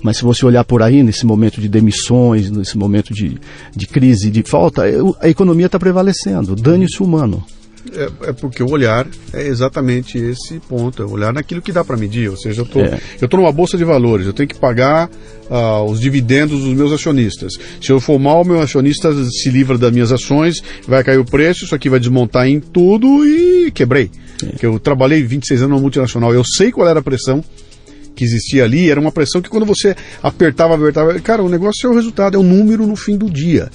Mas se você olhar por aí, nesse momento de demissões, nesse momento de crise, de falta, a economia está prevalecendo, dane-se o humano. É porque o olhar é exatamente esse ponto, é olhar naquilo que dá para medir. Ou seja, eu estou numa bolsa de valores, eu tenho que pagar os dividendos dos meus acionistas. Se eu for mal, meu acionista se livra das minhas ações, vai cair o preço, isso aqui vai desmontar em tudo e quebrei. Porque eu trabalhei 26 anos numa multinacional, eu sei qual era a pressão que existia ali, era uma pressão que quando você apertava, cara, o negócio é o resultado, é o número no fim do dia.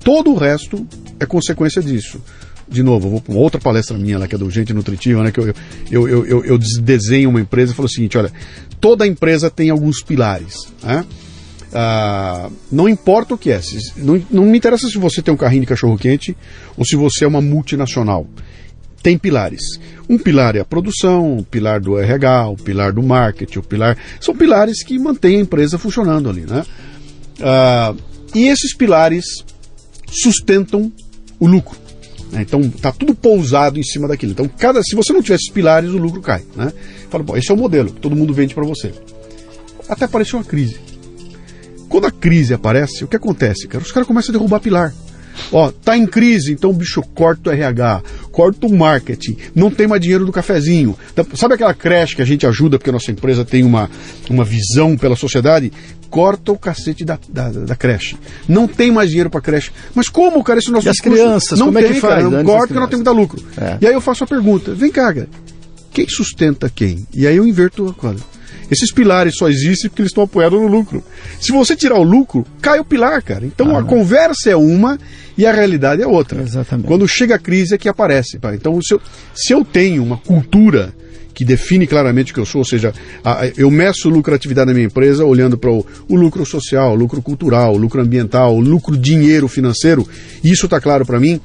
Todo o resto é consequência disso. De novo, eu vou para uma outra palestra minha lá, que é do Gente Nutritiva, né, que eu desenho uma empresa e falo o seguinte, olha, toda empresa tem alguns pilares, né? Não importa o que é, não me interessa se você tem um carrinho de cachorro-quente ou se você é uma multinacional, tem pilares. Um pilar é a produção, o pilar do RH, o pilar do marketing, são pilares que mantêm a empresa funcionando ali, né? E esses pilares sustentam o lucro. Então está tudo pousado em cima daquilo. Então se você não tiver esses pilares, o lucro cai, né? Fala, bom, esse é o modelo que todo mundo vende para você. Até apareceu uma crise. Quando a crise aparece, o que acontece, cara? Os caras começam a derrubar pilar. Tá em crise, então bicho, corta o RH, corta o marketing, não tem mais dinheiro do cafezinho. Sabe aquela creche que a gente ajuda porque a nossa empresa tem uma visão pela sociedade? Corta o cacete da creche. Não tem mais dinheiro para creche. Mas como, cara, esse nosso as crianças, não como tem, é que faz? Cara, corta porque nós temos que dar lucro. E aí eu faço a pergunta, vem cá, cara, quem sustenta quem? E aí eu inverto a coisa. Esses pilares só existem porque eles estão apoiados no lucro. Se você tirar o lucro, cai o pilar, cara. Então a conversa é uma e a realidade é outra. Exatamente. Quando chega a crise é que aparece. Então, se eu tenho uma cultura que define claramente o que eu sou, ou seja, eu meço lucratividade da minha empresa olhando para o lucro social, o lucro cultural, o lucro ambiental, o lucro dinheiro financeiro, e isso está claro para mim,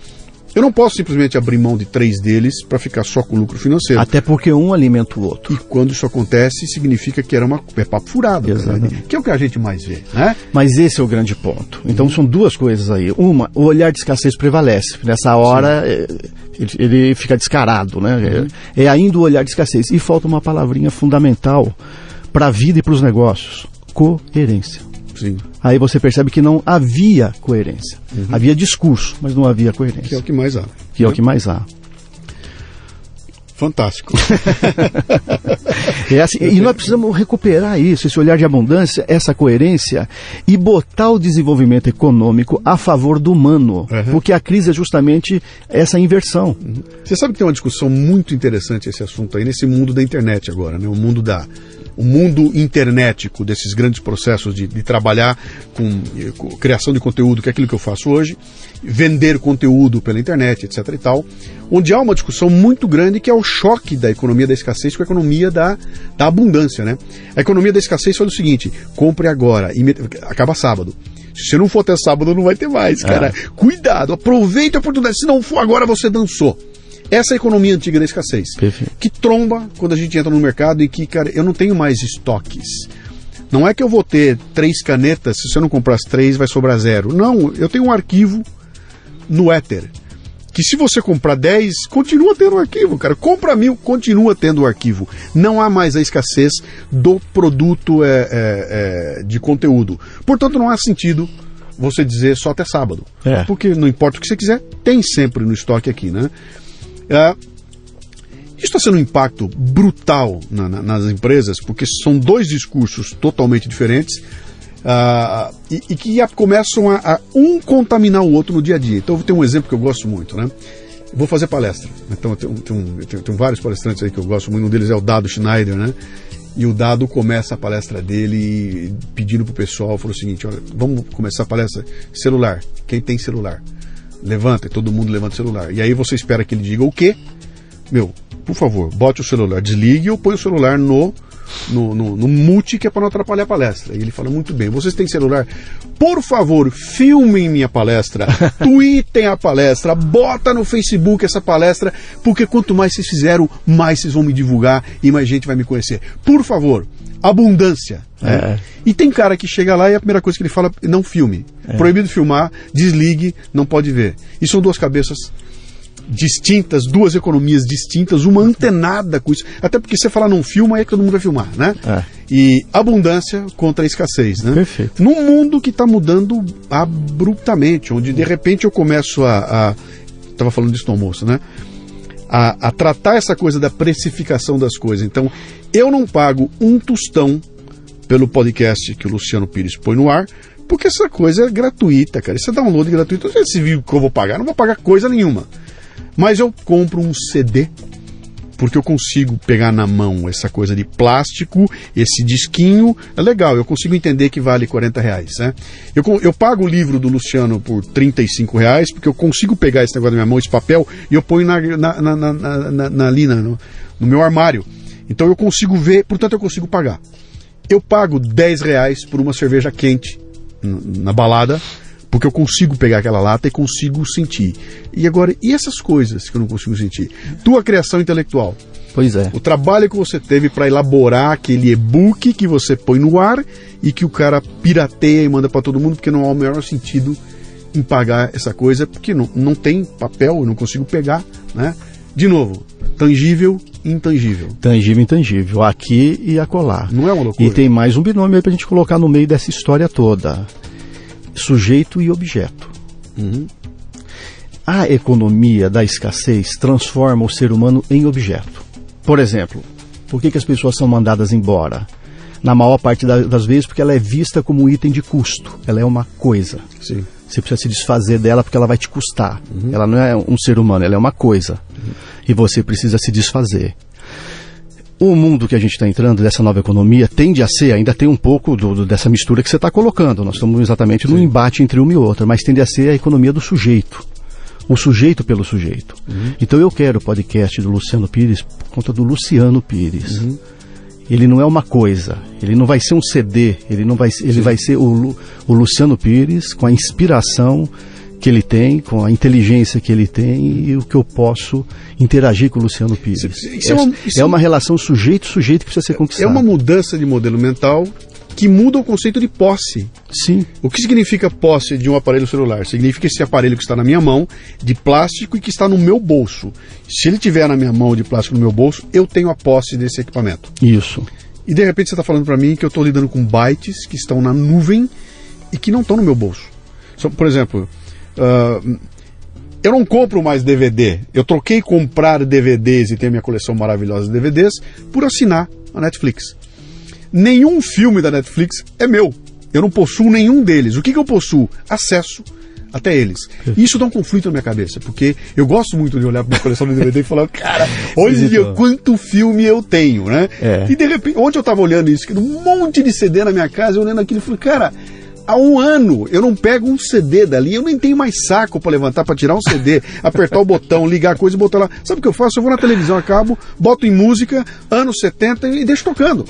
eu não posso simplesmente abrir mão de 3 deles para ficar só com o lucro financeiro. Até porque um alimenta o outro. E quando isso acontece, significa que é papo furado. Exatamente. Né? Que é o que a gente mais vê, né? Mas esse é o grande ponto. Então são duas coisas aí. Uma, o olhar de escassez prevalece. Nessa hora ele fica descarado, né? É ainda o olhar de escassez. E falta uma palavrinha fundamental para a vida e para os negócios: coerência. Sim. Aí você percebe que não havia coerência. Havia discurso, mas não havia coerência. Que é o que mais há. Que é o que mais há. Fantástico. Assim, e nós precisamos recuperar isso, esse olhar de abundância, essa coerência e botar o desenvolvimento econômico a favor do humano, porque a crise é justamente essa inversão. Você sabe que tem uma discussão muito interessante esse assunto aí nesse mundo da internet agora, né? O mundo internetico desses grandes processos de trabalhar com criação de conteúdo, que é aquilo que eu faço hoje, vender conteúdo pela internet, etc. e tal, onde há uma discussão muito grande que é o choque da economia da escassez com a economia da abundância, né? A economia da escassez fala o seguinte: compre agora, acaba sábado. Se você não for até sábado, não vai ter mais, cara. Cuidado, aproveite a oportunidade, se não for agora, você dançou. Essa é a economia antiga da escassez. Perfeito. Que tromba quando a gente entra no mercado e que, cara, eu não tenho mais estoques. Não é que eu vou ter 3 canetas, se você não comprar as 3 vai sobrar 0. Não, eu tenho um arquivo no éter, que se você comprar 10, continua tendo o arquivo, cara. Compra 1000, continua tendo o arquivo. Não há mais a escassez do produto de conteúdo. Portanto, não há sentido você dizer só até sábado. Porque não importa o que você quiser, tem sempre no estoque aqui, né? Isso está sendo um impacto brutal nas empresas, porque são 2 discursos totalmente diferentes e que começam a um contaminar o outro no dia a dia. Então eu vou ter um exemplo que eu gosto muito, né? Eu vou fazer palestra. Então eu tenho vários palestrantes aí que eu gosto muito. Um deles é o Dado Schneider, né? E o Dado começa a palestra dele pedindo pro pessoal, falou o seguinte: olha, vamos começar a palestra. Celular, quem tem celular? Levanta, todo mundo levanta o celular. E aí você espera que ele diga o quê? Por favor, bote o celular, desligue ou põe o celular no mute, que é para não atrapalhar a palestra. E ele fala: muito bem, vocês têm celular? Por favor, filmem minha palestra, tweetem a palestra, bota no Facebook essa palestra, porque quanto mais vocês fizeram, mais vocês vão me divulgar e mais gente vai me conhecer. Por favor, abundância. E tem cara que chega lá e a primeira coisa que ele fala: não filme. Proibido filmar, desligue, não pode ver. E são 2 cabeças distintas, 2 economias distintas, uma antenada com isso. Até porque se você falar não filma, aí todo mundo vai filmar, né? E abundância contra a escassez, né? Perfeito. Num mundo que está mudando abruptamente, onde de repente eu começo estava falando disso no almoço, né? A tratar essa coisa da precificação das coisas. Então, eu não pago um tostão pelo podcast que o Luciano Pires põe no ar, porque essa coisa é gratuita, cara. Isso é download gratuito. Você viu que eu vou pagar? Não vou pagar coisa nenhuma. Mas eu compro um CD, porque eu consigo pegar na mão essa coisa de plástico, esse disquinho, é legal, eu consigo entender que vale R$40, né? Eu pago o livro do Luciano por R$35, porque eu consigo pegar esse negócio na minha mão, esse papel, e eu ponho ali no meu armário. Então eu consigo ver, portanto eu consigo pagar. Eu pago R$10 por uma cerveja quente na balada, porque eu consigo pegar aquela lata e consigo sentir. E agora, e essas coisas que eu não consigo sentir? Tua criação intelectual. Pois é. O trabalho que você teve para elaborar aquele e-book que você põe no ar e que o cara pirateia e manda para todo mundo, porque não há o menor sentido em pagar essa coisa, porque não tem papel, eu não consigo pegar, né? De novo, tangível, intangível. Tangível, intangível. Aqui e acolá. Não é uma loucura? E tem mais um binômio aí pra gente colocar no meio dessa história toda. Sujeito e objeto. A economia da escassez transforma o ser humano em objeto. Por exemplo, por que as pessoas são mandadas embora? Na maior parte das vezes porque ela é vista como um item de custo. Ela é uma coisa. Sim. Você precisa se desfazer dela porque ela vai te custar. Ela não é um ser humano, ela é uma coisa. E você precisa se desfazer. O mundo que a gente está entrando, dessa nova economia, tende a ser, ainda tem um pouco dessa mistura que você está colocando. Nós estamos exatamente no embate entre uma e outra, mas tende a ser a economia do sujeito. O sujeito pelo sujeito. Então eu quero o podcast do Luciano Pires por conta do Luciano Pires. Ele não é uma coisa, ele não vai ser um CD, ele vai ser o Luciano Pires com a inspiração que ele tem, com a inteligência que ele tem e o que eu posso interagir com o Luciano Pires. É uma relação sujeito-sujeito que precisa ser conquistada. É uma mudança de modelo mental que muda o conceito de posse. Sim. O que significa posse de um aparelho celular? Significa esse aparelho que está na minha mão, de plástico e que está no meu bolso. Se ele estiver na minha mão de plástico no meu bolso, eu tenho a posse desse equipamento. Isso. E de repente você está falando para mim que eu estou lidando com bytes que estão na nuvem e que não estão no meu bolso. Por exemplo, Eu não compro mais DVD. Eu troquei comprar DVDs e ter minha coleção maravilhosa de DVDs por assinar a Netflix. Nenhum filme da Netflix é meu. Eu não possuo nenhum deles. O que eu possuo? Acesso até eles. Isso dá um conflito na minha cabeça, porque eu gosto muito de olhar para minha coleção de DVD e falar, cara, olha quanto filme eu tenho, né? E de repente, ontem eu estava olhando isso, um monte de CD na minha casa, olhando aquilo e falei, cara, há um ano eu não pego um CD dali, eu nem tenho mais saco para levantar, para tirar um CD, apertar o botão, ligar a coisa e botar lá. Sabe o que eu faço? Eu vou na televisão, acabo, boto em música, anos 70 e deixo tocando.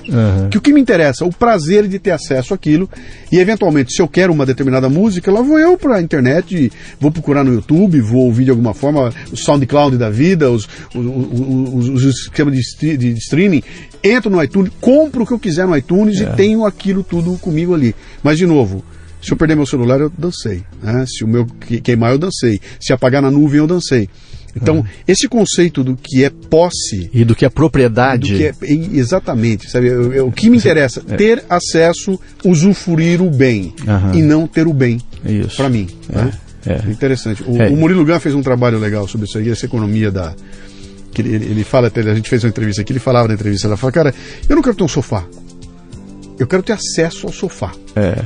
Que o que me interessa, o prazer de ter acesso àquilo, e eventualmente, se eu quero uma determinada música, lá vou eu para a internet, vou procurar no YouTube, vou ouvir de alguma forma o SoundCloud da vida, os esquemas de streaming, entro no iTunes, compro o que eu quiser no iTunes e tenho aquilo tudo comigo ali. Mas, de novo, se eu perder meu celular, eu dancei. Né? Se o meu queimar, eu dancei. Se apagar na nuvem, eu dancei. Então, esse conceito do que é posse... E do que é propriedade. Do que exatamente. Sabe? O que me interessa, ter acesso, usufruir o bem. E não ter o bem, para mim. Né? Interessante. O Murilo Gun fez um trabalho legal sobre isso aí, essa economia da... Que ele fala, a gente fez uma entrevista aqui, ele falava na entrevista, ela fala, cara, eu não quero ter um sofá. Eu quero ter acesso ao sofá.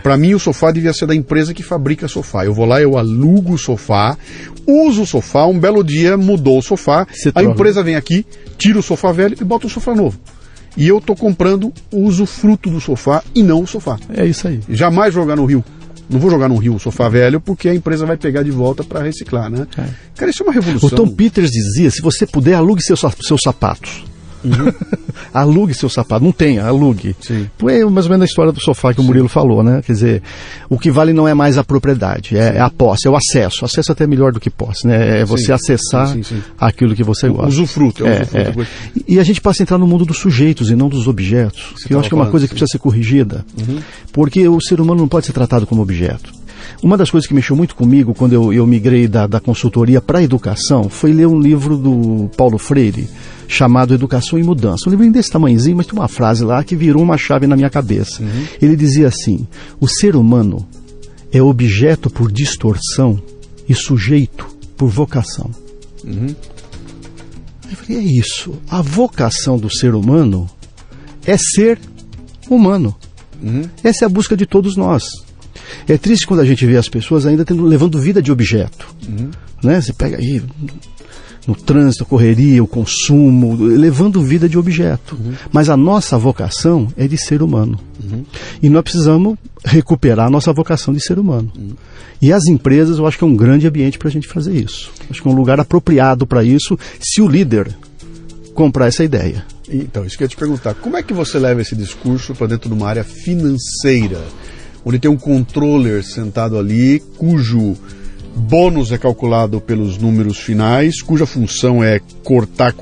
Para mim, o sofá devia ser da empresa que fabrica sofá. Eu vou lá, eu alugo o sofá, uso o sofá, um belo dia mudou o sofá, a empresa vem aqui, tira o sofá velho e bota o sofá novo. E eu estou comprando o usufruto do sofá e não o sofá. É isso aí. Jamais jogar no rio. Não vou jogar no rio o sofá velho porque a empresa vai pegar de volta para reciclar, né? Cara, isso é uma revolução. O Tom Peters dizia, se você puder, alugue seus sapatos. Alugue seu sapato, não tenha, alugue. É mais ou menos a história do sofá que o Murilo falou, né? Quer dizer, o que vale não é mais a propriedade, é a posse, é o acesso. Acesso até melhor do que posse, né? É você acessar aquilo que você gosta. Usufruto, usufruto. E a gente passa a entrar no mundo dos sujeitos e não dos objetos, que eu acho que é uma coisa que precisa ser corrigida. Porque o ser humano não pode ser tratado como objeto. Uma das coisas que mexeu muito comigo quando eu migrei da consultoria para a educação foi ler um livro do Paulo Freire chamado Educação e Mudança. Um livro desse tamanhozinho, mas tem uma frase lá que virou uma chave na minha cabeça. Ele dizia assim, o ser humano é objeto por distorção e sujeito por vocação. Eu falei, é isso. A vocação do ser humano é ser humano. Essa é a busca de todos nós. É triste quando a gente vê as pessoas ainda levando vida de objeto. Né? Você pega aí no trânsito, a correria, o consumo, levando vida de objeto. Mas a nossa vocação é de ser humano. E nós precisamos recuperar a nossa vocação de ser humano. E as empresas, eu acho que é um grande ambiente para a gente fazer isso. Acho que é um lugar apropriado para isso, se o líder comprar essa ideia. Então, isso que eu ia te perguntar. Como é que você leva esse discurso para dentro de uma área financeira, onde tem um controller sentado ali, cujo bônus é calculado pelos números finais, cuja função é cortar,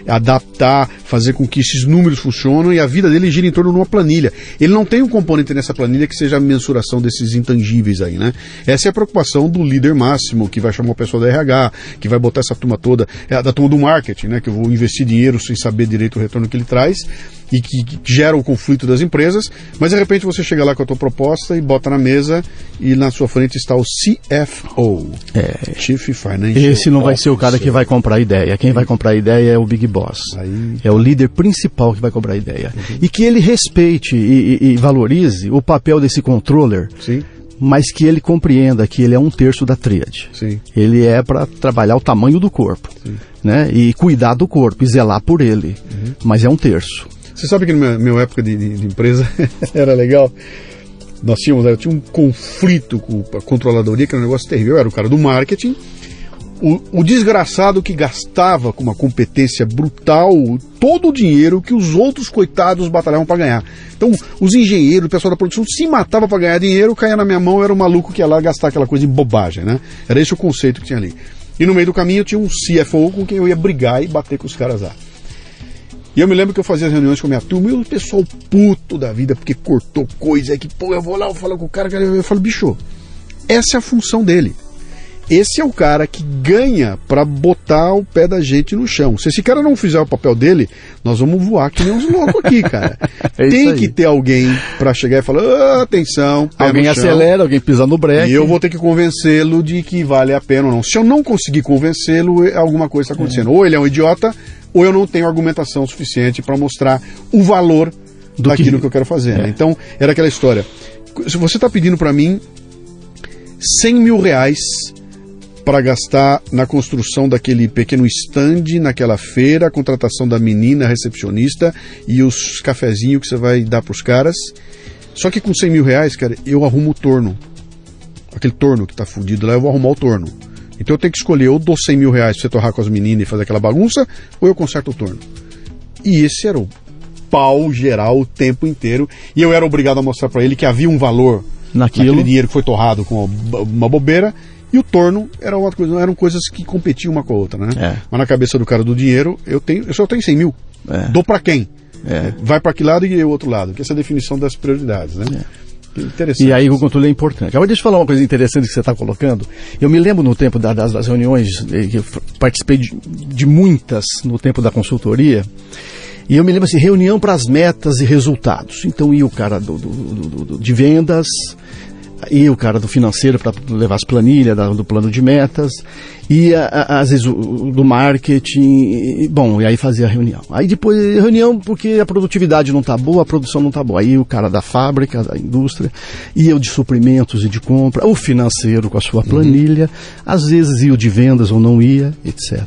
adaptar, fazer com que esses números funcionem, e a vida dele gira em torno de uma planilha. Ele não tem um componente nessa planilha que seja a mensuração desses intangíveis aí, né? Essa é a preocupação do líder máximo, que vai chamar o pessoal da RH, que vai botar essa turma toda, da turma do marketing, né? Que eu vou investir dinheiro sem saber direito o retorno que ele traz, e que gera o conflito das empresas, mas de repente você chega lá com a tua proposta e bota na mesa, e na sua frente está o CFO, Chief Financial Esse não vai ser o cara que vai comprar a ideia. Quem vai comprar a ideia é o Big Boss. É o líder principal que vai comprar a ideia. E que ele respeite e valorize o papel desse controller, mas que ele compreenda que ele é 1/3 da tríade. Ele é para trabalhar o tamanho do corpo, né? E cuidar do corpo, e zelar por ele. Mas é 1/3. Você sabe que na minha época de empresa era legal? Eu tinha um conflito com a controladoria, que era um negócio terrível. Eu era o cara do marketing, o desgraçado que gastava com uma competência brutal todo o dinheiro que os outros coitados batalhavam para ganhar. Então, os engenheiros, o pessoal da produção se matava para ganhar dinheiro, caía na minha mão, eu era o maluco que ia lá gastar aquela coisa em bobagem, né? Era esse o conceito que tinha ali. E no meio do caminho eu tinha um CFO com quem eu ia brigar e bater com os caras lá. E eu me lembro que eu fazia as reuniões com a minha turma e o pessoal puto da vida, porque cortou coisa, que eu vou lá, eu falo com o cara, eu falo, bicho, essa é a função dele. esse é o cara que ganha para botar o pé da gente no chão. Se esse cara não fizer o papel dele, nós vamos voar que nem uns loucos aqui, cara. Tem que ter alguém para chegar e falar, atenção, pé alguém no chão, acelera, alguém pisa no breque. e eu vou ter que convencê-lo de que vale a pena ou não. Se eu não conseguir convencê-lo, alguma coisa está acontecendo. Ou ele é um idiota, ou eu não tenho argumentação suficiente para mostrar o valor daquilo que eu quero fazer. Né? Então, era aquela história. Se você está pedindo para mim 100 mil reais para gastar na construção daquele pequeno stand, naquela feira, a contratação da menina recepcionista e os cafezinhos que você vai dar para os caras. Só que com 100 mil reais, cara, eu arrumo o torno. Aquele torno que tá fudido lá, eu vou arrumar o torno. Então eu tenho que escolher, ou dou 100 mil reais para você torrar com as meninas e fazer aquela bagunça, ou eu conserto o torno. E esse era o pau geral o tempo inteiro. E eu era obrigado a mostrar para ele que havia um valor naquele dinheiro que foi torrado com uma bobeira. E o torno era uma coisa, eram coisas que competiam uma com a outra, né? Mas na cabeça do cara do dinheiro, eu só tenho 100 mil. Dou para quem? Vai para que lado e o outro lado? Que essa é a definição das prioridades, né? Interessante. E aí o controle é importante. Agora deixa eu falar uma coisa interessante que você está colocando. Eu me lembro no tempo das reuniões, que eu participei de muitas no tempo da consultoria, e eu me lembro assim, reunião para as metas e resultados. Então ia o cara de vendas, e o cara do financeiro para levar as planilhas do plano de metas, e às vezes do marketing, bom, e aí fazia a reunião. Aí depois reunião porque a produtividade não está boa, a produção não está boa. Aí o cara da fábrica, da indústria, ia o de suprimentos e de compra, o financeiro com a sua planilha, às vezes ia o de vendas ou não ia, etc.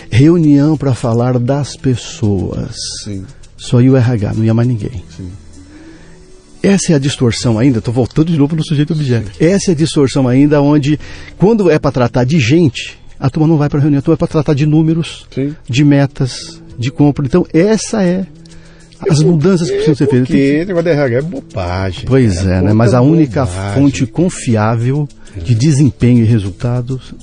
Reunião para falar das pessoas. Sim. Só ia o RH, não ia mais ninguém. Sim. Essa é a distorção ainda, estou voltando de novo no sujeito objeto. Essa é a distorção ainda onde, quando é para tratar de gente, a turma não vai para a reunião, a turma é para tratar de números, Sim. de metas, de compra. Então, essa é as mudanças que precisam ser feitas. Porque o negócio da RH é bobagem. Pois é, né? Mas a única fonte confiável de desempenho e resultados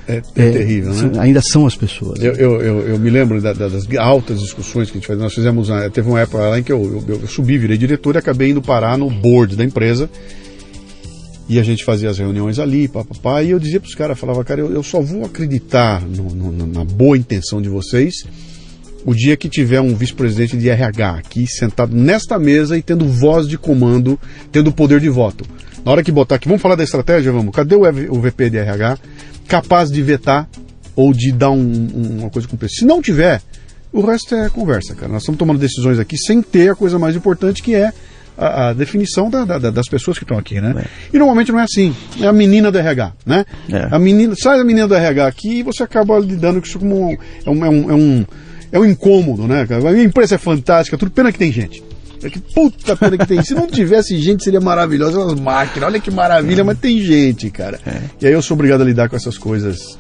é terrível, né? Ainda são as pessoas. Eu me lembro das altas discussões que a gente fazia. Nós fizemos, teve uma época lá em que eu subi, virei diretor e acabei indo parar no board da empresa. E a gente fazia as reuniões ali, papapá, e eu dizia para os caras, falava, cara, eu só vou acreditar na boa intenção de vocês o dia que tiver um vice-presidente de RH aqui sentado nesta mesa e tendo voz de comando, tendo poder de voto. Na hora que botar aqui, vamos falar da estratégia, vamos, cadê o VP de RH capaz de vetar ou de dar uma coisa com preço? Se não tiver, o resto é conversa, cara. Nós estamos tomando decisões aqui sem ter a coisa mais importante, que é a definição das pessoas que estão aqui, né? E normalmente não é assim. É a menina do RH, né? A menina, sai a menina do RH aqui e você acaba lidando com isso como um incômodo, né? A empresa é fantástica, tudo, pena que tem gente. Que puta pena que tem. Se não tivesse gente, seria maravilhosa. As máquinas, olha que maravilha, mas tem gente, cara. E aí eu sou obrigado a lidar com essas coisas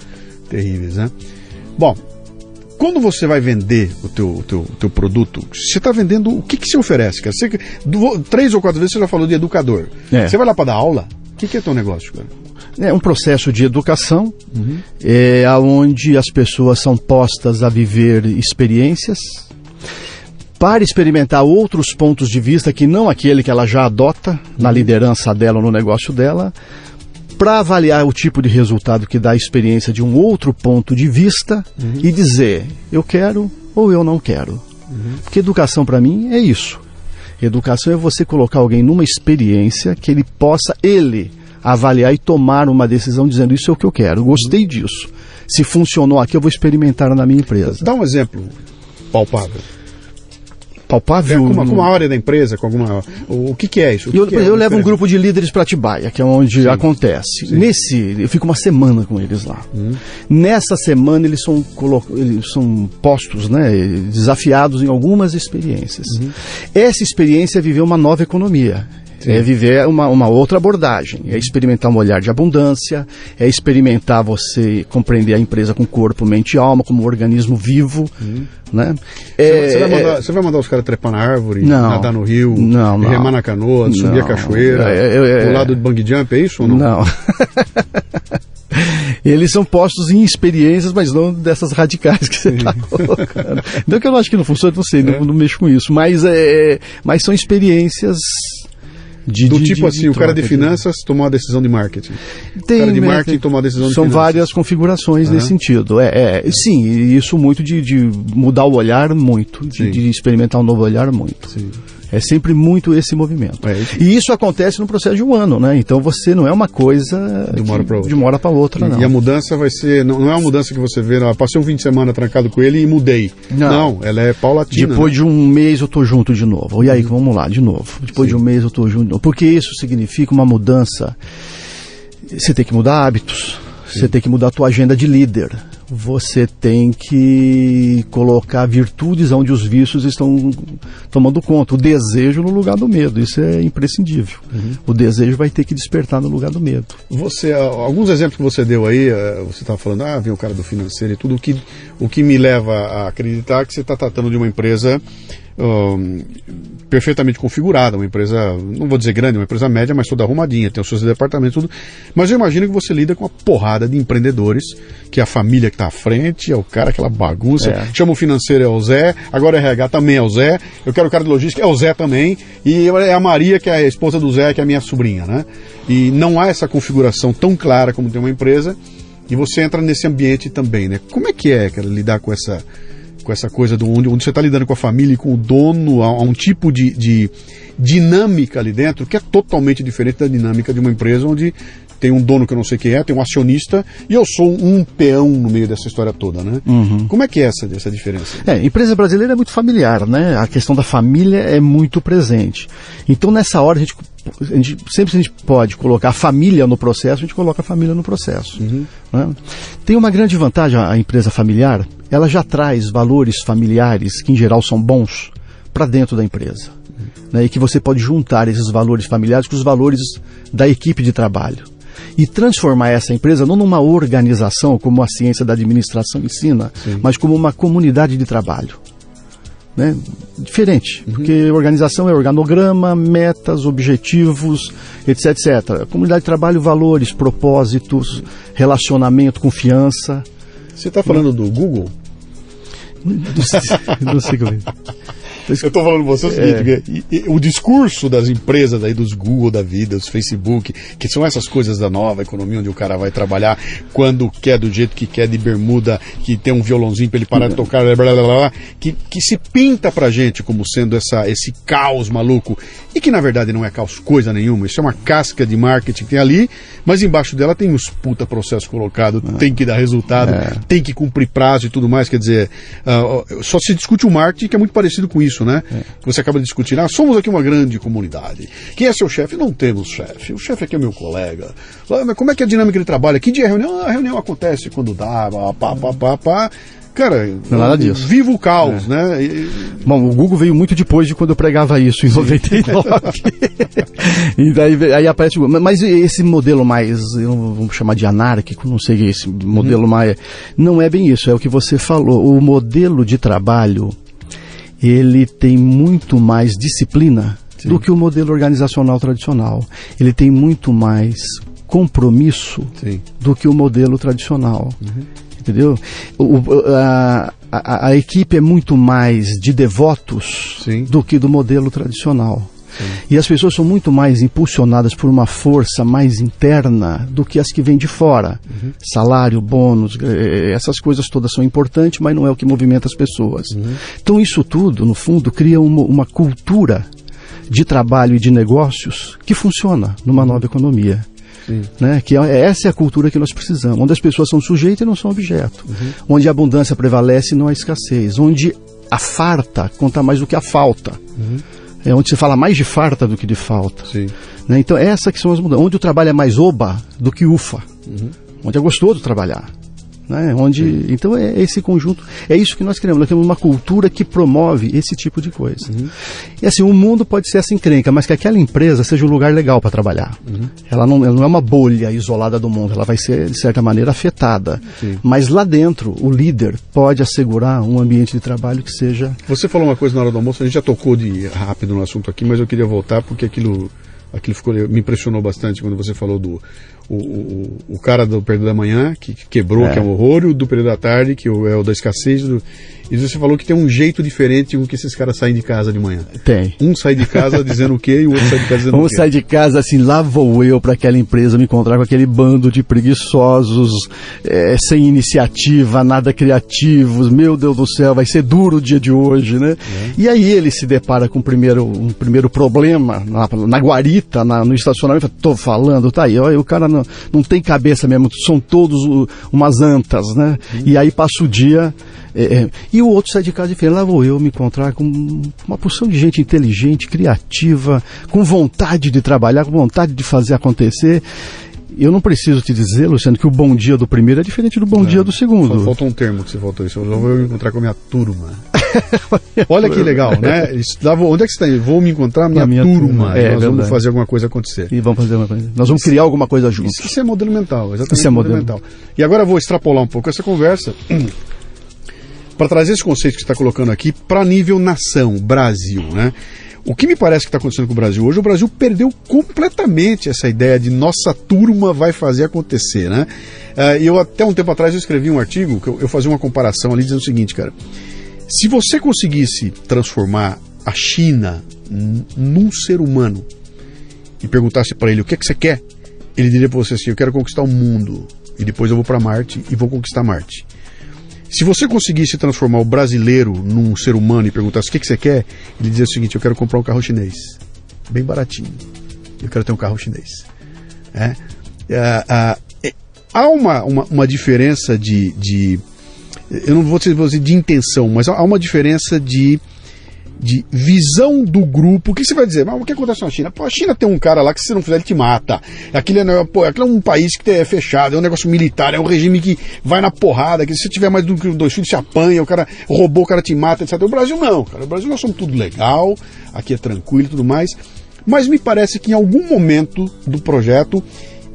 terríveis, né? Bom, quando você vai vender o teu produto, você está vendendo, o que você oferece, cara? 3 ou 4 vezes você já falou de educador. Você vai lá para dar aula? O que é teu negócio, cara? É um processo de educação, onde as pessoas são postas a viver experiências, para experimentar outros pontos de vista que não aquele que ela já adota na liderança dela ou no negócio dela, para avaliar o tipo de resultado que dá a experiência de um outro ponto de vista e dizer, eu quero ou eu não quero. Porque educação para mim é isso. Educação é você colocar alguém numa experiência que ele possa, avaliar e tomar uma decisão dizendo, isso é o que eu quero, gostei disso. Se funcionou aqui, eu vou experimentar na minha empresa. Dá um exemplo palpável. Palpável? Com uma área da empresa, com alguma... O que é isso? Eu levo um grupo de líderes para Atibaia, que é onde acontece. Eu fico uma semana com eles lá. Nessa semana eles são postos, né, desafiados em algumas experiências. Essa experiência é viver uma nova economia. É viver uma outra abordagem, é experimentar um olhar de abundância, é experimentar você compreender a empresa com corpo, mente e alma, como um organismo vivo, né? Você vai mandar os caras trepar na árvore, nadar no rio, remar na canoa, subir a cachoeira, pular do bungee jump, é isso ou não? Não. Eles são postos em experiências, mas não dessas radicais que você está colocando. Não que eu acho que não funciona, não sei, não mexo com isso, mas são experiências O cara de finanças tomou a decisão de marketing. O cara de marketing tomou a decisão de finanças. São várias configurações nesse sentido. Sim, isso muito de mudar o olhar, muito. De experimentar um novo olhar, muito. Sim. É sempre muito esse movimento. E isso acontece no processo de um ano, né? Então você não é uma coisa de uma hora para outra, não. E a mudança vai ser, não é uma mudança que você vê, passei um fim de semana trancado com ele e mudei. Não, ela é paulatina. Depois de um mês eu tô junto de novo. E aí, vamos lá, de novo. Depois de um mês eu tô junto de novo. Porque isso significa uma mudança. Você tem que mudar hábitos. Você tem que mudar a tua agenda de líder. Você tem que colocar virtudes onde os vícios estão tomando conta. O desejo no lugar do medo, isso é imprescindível. O desejo vai ter que despertar no lugar do medo. Alguns exemplos que você deu aí, você estava falando, vem o cara do financeiro e tudo, o que me leva a acreditar que você está tratando de uma empresa perfeitamente configurada, uma empresa, não vou dizer grande, uma empresa média, mas toda arrumadinha, tem os seus departamentos, tudo. Mas eu imagino que você lida com uma porrada de empreendedores, que é a família que está à frente, é o cara, aquela bagunça, chama o financeiro, é o Zé, agora o RH também é o Zé, eu quero o cara de logística, é o Zé também, e é a Maria, que é a esposa do Zé, que é a minha sobrinha, né? E não há essa configuração tão clara como tem uma empresa, e você entra nesse ambiente também, né? Como é que cara, lidar com essa coisa onde você está lidando com a família e com o dono, há um tipo de dinâmica ali dentro que é totalmente diferente da dinâmica de uma empresa onde tem um dono que eu não sei quem é, tem um acionista e eu sou um peão no meio dessa história toda, né? Como é que é essa diferença? A empresa brasileira é muito familiar, né? A questão da família é muito presente. Então nessa hora sempre a gente pode colocar a família no processo, a gente coloca a família no processo. Né? Tem uma grande vantagem a empresa familiar, ela já traz valores familiares que em geral são bons para dentro da empresa. Né? E que você pode juntar esses valores familiares com os valores da equipe de trabalho. E transformar essa empresa não numa organização, como a ciência da administração ensina, mas como uma comunidade de trabalho. Né? Diferente, porque organização é organograma, metas, objetivos, etc, etc. Comunidade de trabalho, valores, propósitos, relacionamento, confiança. Você está falando do Google? Não sei como é. Eu estou falando com você o seguinte, o discurso das empresas aí, dos Google da vida, dos Facebook, que são essas coisas da nova economia, onde o cara vai trabalhar quando quer, do jeito que quer, de bermuda, que tem um violãozinho para ele parar de tocar, blá, blá, blá, blá, que se pinta pra gente como sendo esse caos maluco, e que na verdade não é caos coisa nenhuma, isso é uma casca de marketing que tem ali, mas embaixo dela tem os puta processos colocados, tem que dar resultado, tem que cumprir prazo e tudo mais, quer dizer, só se discute o marketing, que é muito parecido com isso, né? Você acaba de discutir, somos aqui uma grande comunidade. Quem é seu chefe? Não temos chefe. O chefe aqui é meu colega. Mas como é que é a dinâmica de trabalho? Que dia é a reunião? A reunião acontece quando dá, pá. Cara, não é nada disso. Viva o caos, né? Bom, o Google veio muito depois de quando eu pregava isso, em 99. E aí aparece o Google. Mas esse modelo mais, vamos chamar de anárquico, não sei, esse modelo mais... Não é bem isso, é o que você falou. O modelo de trabalho, ele tem muito mais disciplina do que o modelo organizacional tradicional. Ele tem muito mais compromisso do que o modelo tradicional. Entendeu? A equipe é muito mais de devotos do que do modelo tradicional. E as pessoas são muito mais impulsionadas por uma força mais interna do que as que vêm de fora. Salário, bônus, essas coisas todas são importantes, mas não é o que movimenta as pessoas. Então isso tudo, no fundo, cria uma cultura de trabalho e de negócios que funciona numa nova economia. Né? Essa é a cultura que nós precisamos, onde as pessoas são sujeitas e não são objeto, onde a abundância prevalece e não a escassez, onde a farta conta mais do que a falta. É onde se fala mais de farta do que de falta. Né? Então essas que são as mudanças. Onde o trabalho é mais oba do que ufa. Onde é gostoso trabalhar. Né? Então é esse conjunto. É isso que nós queremos. Nós temos uma cultura que promove esse tipo de coisa. E assim, o mundo pode ser essa encrenca, mas que aquela empresa seja um lugar legal para trabalhar. Ela não é uma bolha isolada do mundo. Ela vai ser, de certa maneira, afetada. Mas lá dentro, o líder pode assegurar um ambiente de trabalho que seja... Você falou uma coisa na hora do almoço, a gente já tocou rápido no assunto aqui, mas eu queria voltar porque aquilo me impressionou bastante quando você falou o cara do período da manhã, que quebrou, que é um horror, e o do período da tarde, que é o da escassez. E você falou que tem um jeito diferente com que esses caras saem de casa de manhã. Tem. Um sai de casa dizendo o quê e o outro sai de casa dizendo o quê. Um sai de casa assim, lá vou eu para aquela empresa me encontrar com aquele bando de preguiçosos, sem iniciativa, nada criativos, meu Deus do céu, vai ser duro o dia de hoje, né? E aí ele se depara com um primeiro problema na guarita, no estacionamento, tô falando, tá aí, ó, o cara não tem cabeça mesmo, são todos umas antas, né? E aí passa o dia... e o outro sai de casa e fala, lá vou eu me encontrar com uma porção de gente inteligente, criativa, com vontade de trabalhar, com vontade de fazer acontecer. Eu não preciso te dizer, Luciano, que o bom dia do primeiro é diferente do bom dia do segundo. Falta um termo que você faltou isso. Eu vou me encontrar com a minha turma. Olha que legal, né? Onde é que você está? Vou me encontrar com a minha turma. Nós vamos fazer alguma coisa acontecer. E vamos fazer uma coisa. Nós vamos criar alguma coisa juntos. Isso é modelo mental, exatamente. Isso é modelo mental. E agora eu vou extrapolar um pouco essa conversa para trazer esse conceito que você está colocando aqui para nível nação, Brasil, né? O que me parece que está acontecendo com o Brasil hoje, o Brasil perdeu completamente essa ideia de nossa turma vai fazer acontecer, né? Eu até um tempo atrás eu escrevi um artigo que eu fazia uma comparação ali dizendo o seguinte, cara, se você conseguisse transformar a China num ser humano e perguntasse para ele o que é que você quer, ele diria para você assim, eu quero conquistar o mundo e depois eu vou para Marte e vou conquistar Marte. Se você conseguisse transformar o brasileiro num ser humano e perguntasse o que você quer, ele dizia o seguinte, eu quero comprar um carro chinês, bem baratinho, eu quero ter um carro chinês. Há uma diferença eu não vou dizer de intenção, mas há uma diferença de visão do grupo. O que você vai dizer? Mas o que acontece na China? Pô, a China tem um cara lá que se você não fizer ele te mata. Aquilo é um país que é fechado, é um negócio militar, é um regime que vai na porrada, que se você tiver mais do que 2 filhos, se apanha, o cara roubou, o cara te mata, etc. O Brasil não, cara. O Brasil nós somos tudo legal, aqui é tranquilo e tudo mais. Mas me parece que em algum momento do projeto,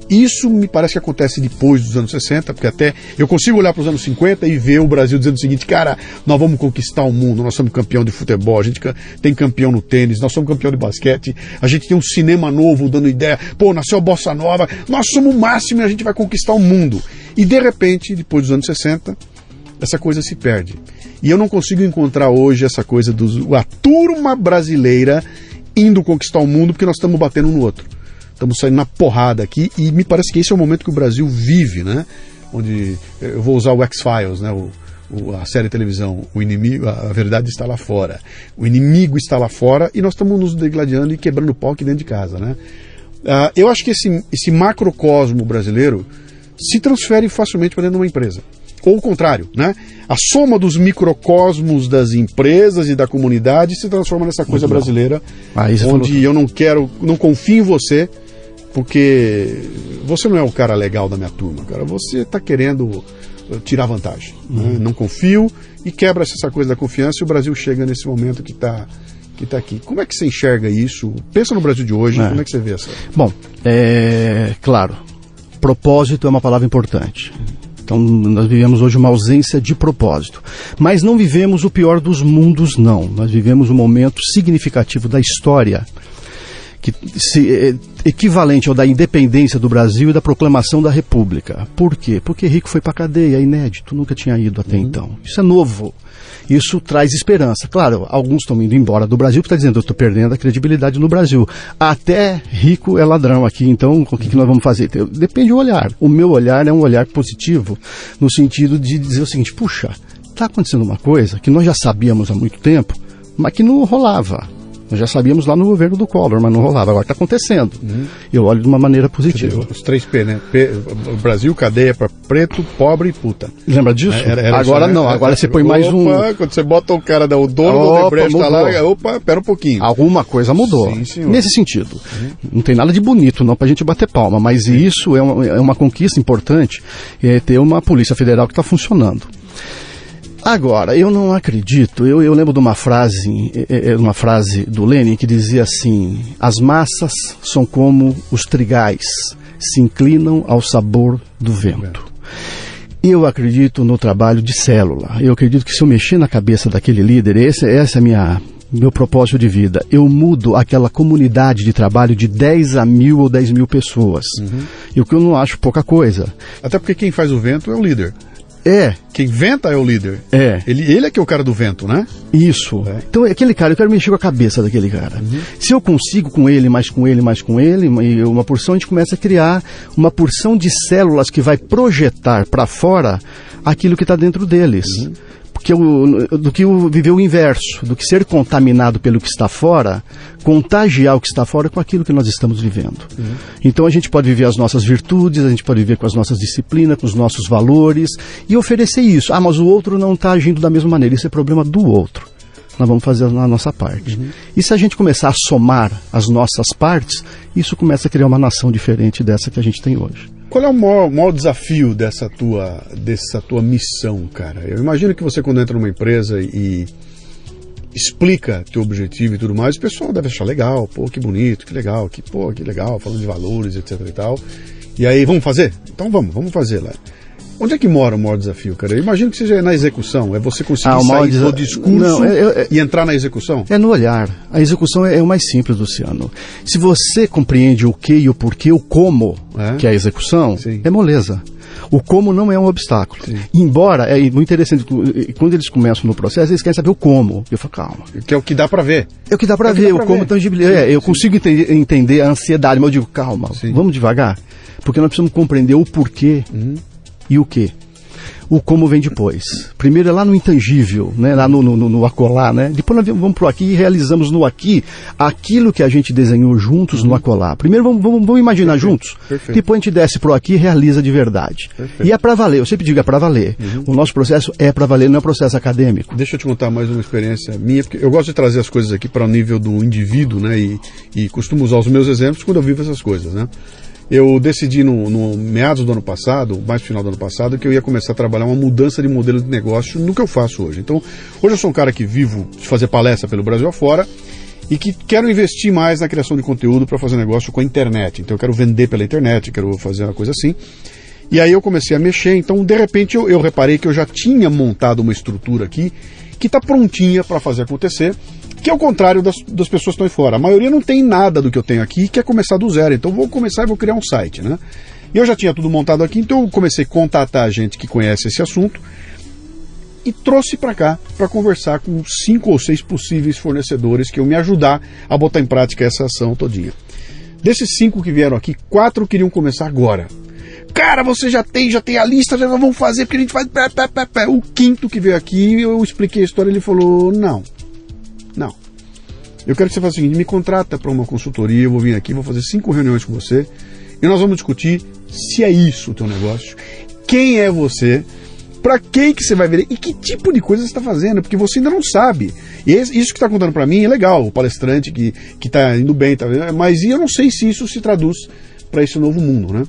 isso me parece que acontece depois dos anos 60, porque até eu consigo olhar para os anos 50 e ver o Brasil dizendo o seguinte, cara, nós vamos conquistar o mundo, nós somos campeão de futebol, a gente tem campeão no tênis, nós somos campeão de basquete, a gente tem um cinema novo dando ideia, pô, nasceu a bossa nova, nós somos o máximo e a gente vai conquistar o mundo. E de repente, depois dos anos 60, essa coisa se perde. E eu não consigo encontrar hoje essa coisa a turma brasileira indo conquistar o mundo porque nós estamos batendo um no outro. Estamos saindo na porrada aqui e me parece que esse é o momento que o Brasil vive, né? Onde eu vou usar o X-Files, né? A série de televisão, o inimigo, a verdade está lá fora. O inimigo está lá fora e nós estamos nos degladiando e quebrando pau aqui dentro de casa, né? Eu acho que esse macrocosmo brasileiro se transfere facilmente para dentro de uma empresa. Ou o contrário, né? A soma dos das empresas e da comunidade se transforma nessa coisa brasileira, onde eu não confio em você, porque você não é o cara legal da minha turma, cara. Você está querendo tirar vantagem. Né? Não confio e quebra essa coisa da confiança e o Brasil chega nesse momento que está aqui. Como é que você enxerga isso? Pensa no Brasil de hoje, como é que você vê essa? Bom, claro, propósito é uma palavra importante. Então nós vivemos hoje uma ausência de propósito. Mas não vivemos o pior dos mundos, não. Nós vivemos um momento significativo da história, equivalente ao da independência do Brasil e da proclamação da República. Por quê? Porque Rico foi para a cadeia, é inédito, nunca tinha ido até então. Isso é novo. Isso traz esperança. Claro, alguns estão indo embora do Brasil porque está dizendo, eu estou perdendo a credibilidade no Brasil. Até Rico é ladrão aqui, então o que nós vamos fazer? Depende do olhar. O meu olhar é um olhar positivo, no sentido de dizer o seguinte, puxa, está acontecendo uma coisa que nós já sabíamos há muito tempo, mas que não rolava. Nós já sabíamos lá no governo do Collor, mas não rolava. Agora está acontecendo. Eu olho de uma maneira positiva. Os 3 P, né? Brasil, cadeia para preto, pobre e puta. Lembra disso? Agora não. Agora você põe mais um... Quando você bota o cara, o dono do Odebrecht tá lá, pera um pouquinho. Alguma coisa mudou. Sim, nesse sentido. Não tem nada de bonito, não, pra gente bater palma. Mas isso é uma conquista importante, ter uma Polícia Federal que está funcionando. Agora, eu não acredito, eu lembro de uma frase do Lenin que dizia assim, as massas são como os trigais, se inclinam ao sabor do vento. Eu acredito no trabalho de célula, eu acredito que se eu mexer na cabeça daquele líder, essa é a minha meu propósito de vida. Eu mudo aquela comunidade de trabalho de 10 a 1.000 ou 10 mil pessoas. E o que eu não acho pouca coisa. Até porque quem faz o vento é o líder. Quem venta é o líder. Ele é que é o cara do vento, né? Isso. Então, aquele cara, eu quero mexer com a cabeça daquele cara. Se eu consigo com ele, mais com ele, mais com ele, e uma porção, a gente começa a criar uma porção de células que vai projetar para fora aquilo que está dentro deles. Porque do que viver o inverso, do que ser contaminado pelo que está fora, contagiar o que está fora com aquilo que nós estamos vivendo. Então a gente pode viver as nossas virtudes, a gente pode viver com as nossas disciplinas, com os nossos valores e oferecer isso. Ah, mas o outro não está agindo da mesma maneira, isso é problema do outro. Nós vamos fazer a nossa parte. E se a gente começar a somar as nossas partes, isso começa a criar uma nação diferente dessa que a gente tem hoje. Qual é o maior desafio dessa tua missão, cara? Eu imagino que você, quando entra numa empresa e explica teu objetivo e tudo mais, o pessoal deve achar legal, pô, que bonito, que legal, que legal, falando de valores, etc e tal. E aí, vamos fazer? Então vamos fazer lá. Onde é que mora o maior desafio, cara? Eu imagino que seja na execução, é você conseguir sair do discurso e entrar na execução. É no olhar. A execução é o mais simples, Luciano. Se você compreende o que e o porquê, o como, que é a execução, é moleza. O como não é um obstáculo. Embora, é muito interessante, quando eles começam no processo, eles querem saber o como. Eu falo, calma. Que é o que dá pra ver. É o que dá pra ver, o como tangibiliza. Eu consigo entender a ansiedade, mas eu digo, calma, vamos devagar. Porque nós precisamos compreender o porquê. E o que? O como vem depois. Primeiro é lá no intangível, né? Lá no acolá, né? Depois nós vamos pro aqui e realizamos no aqui aquilo que a gente desenhou juntos no acolá. Primeiro vamos imaginar juntos. Depois a gente desce pro aqui e realiza de verdade. E é para valer, eu sempre digo é para valer. O nosso processo é para valer, não é processo acadêmico. Deixa eu te contar mais uma experiência minha, porque eu gosto de trazer as coisas aqui para o nível do indivíduo, né? E costumo usar os meus exemplos quando eu vivo essas coisas, né? Eu decidi no meados do ano passado, mais no final do ano passado, que eu ia começar a trabalhar uma mudança de modelo de negócio no que eu faço hoje. Então, hoje eu sou um cara que vivo de fazer palestra pelo Brasil afora e que quero investir mais na criação de conteúdo para fazer negócio com a internet. Então eu quero vender pela internet, quero fazer uma coisa assim. E aí eu comecei a mexer, então de repente eu reparei que eu já tinha montado uma estrutura aqui que está prontinha para fazer acontecer, que é o contrário das pessoas que estão aí fora. A maioria não tem nada do que eu tenho aqui e quer começar do zero. Então vou começar e vou criar um site, né? E eu já tinha tudo montado aqui, então eu comecei a contatar gente que conhece esse assunto e trouxe para cá para conversar com 5 ou 6 possíveis fornecedores que iam me ajudar a botar em prática essa ação todinha. Desses 5 que vieram aqui, 4 queriam começar agora. Cara, você já tem a lista, já vamos fazer, porque a gente faz... O 5º que veio aqui, eu expliquei a história, ele falou, não. Eu quero que você faça o seguinte, me contrata para uma consultoria, eu vou vir aqui, vou fazer 5 reuniões com você, e nós vamos discutir se é isso o teu negócio, quem é você, para quem que você vai ver e que tipo de coisa você está fazendo, porque você ainda não sabe. E isso que está contando para mim é legal, o palestrante que está indo bem, tá, mas eu não sei se isso se traduz para esse novo mundo, né?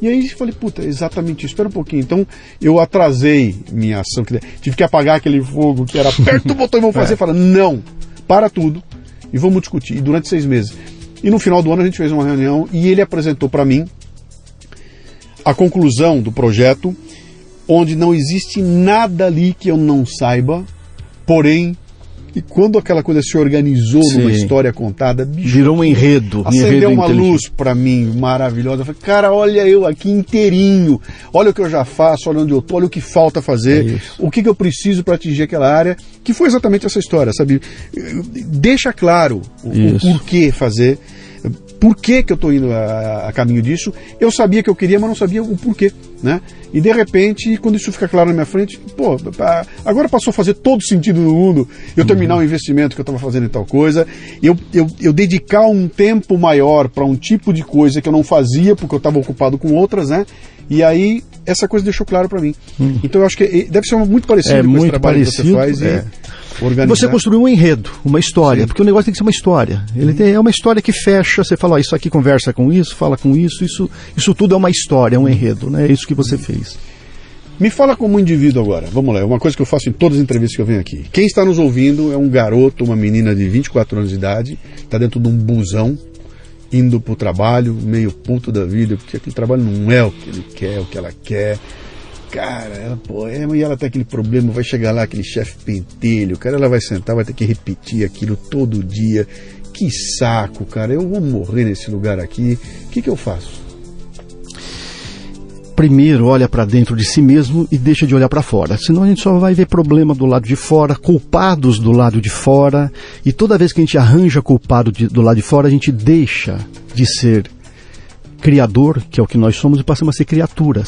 E aí eu falei, puta, exatamente isso, espera um pouquinho. Então eu atrasei minha ação, tive que apagar aquele fogo que era perto do botão e vamos fazer, falando, não, para tudo e vamos discutir. E durante 6 meses. E no final do ano a gente fez uma reunião e ele apresentou para mim a conclusão do projeto, onde não existe nada ali que eu não saiba, porém, e quando aquela coisa se organizou numa história contada, bicho, virou um enredo. Acendeu uma luz para mim maravilhosa. Eu falei, cara, olha eu aqui inteirinho, olha o que eu já faço, olha onde eu tô, olha o que falta fazer, o que eu preciso para atingir aquela área, que foi exatamente essa história, sabe? Deixa claro o porquê fazer. Por que eu estou indo a caminho disso? Eu sabia que eu queria, mas não sabia o porquê, né? E de repente, quando isso fica claro na minha frente, pô, agora passou a fazer todo sentido no mundo eu terminar o investimento que eu estava fazendo em tal coisa, eu dedicar um tempo maior para um tipo de coisa que eu não fazia porque eu estava ocupado com outras, né? E aí essa coisa deixou claro para mim. Então eu acho que deve ser muito parecido com esse trabalho que você faz organizar. Você construiu um enredo, uma história, porque o negócio tem que ser uma história. É uma história que fecha, você fala, isso aqui conversa com isso, fala com isso tudo é uma história, é um enredo, né? É isso que você fez. Me fala como indivíduo agora, vamos lá, é uma coisa que eu faço em todas as entrevistas que eu venho aqui. Quem está nos ouvindo é um garoto, uma menina de 24 anos de idade, está dentro de um busão, indo para o trabalho, meio puto da vida, porque aquele trabalho não é o que ele quer, o que ela quer. cara, e ela tem aquele problema, vai chegar lá, aquele chefe pentelho, cara, ela vai sentar, vai ter que repetir aquilo todo dia. Que saco, cara, eu vou morrer nesse lugar aqui. O que eu faço? Primeiro olha para dentro de si mesmo e deixa de olhar para fora. Senão a gente só vai ver problema do lado de fora, culpados do lado de fora. E toda vez que a gente arranja culpado do lado de fora, a gente deixa de ser criador, que é o que nós somos, e passamos a ser criaturas.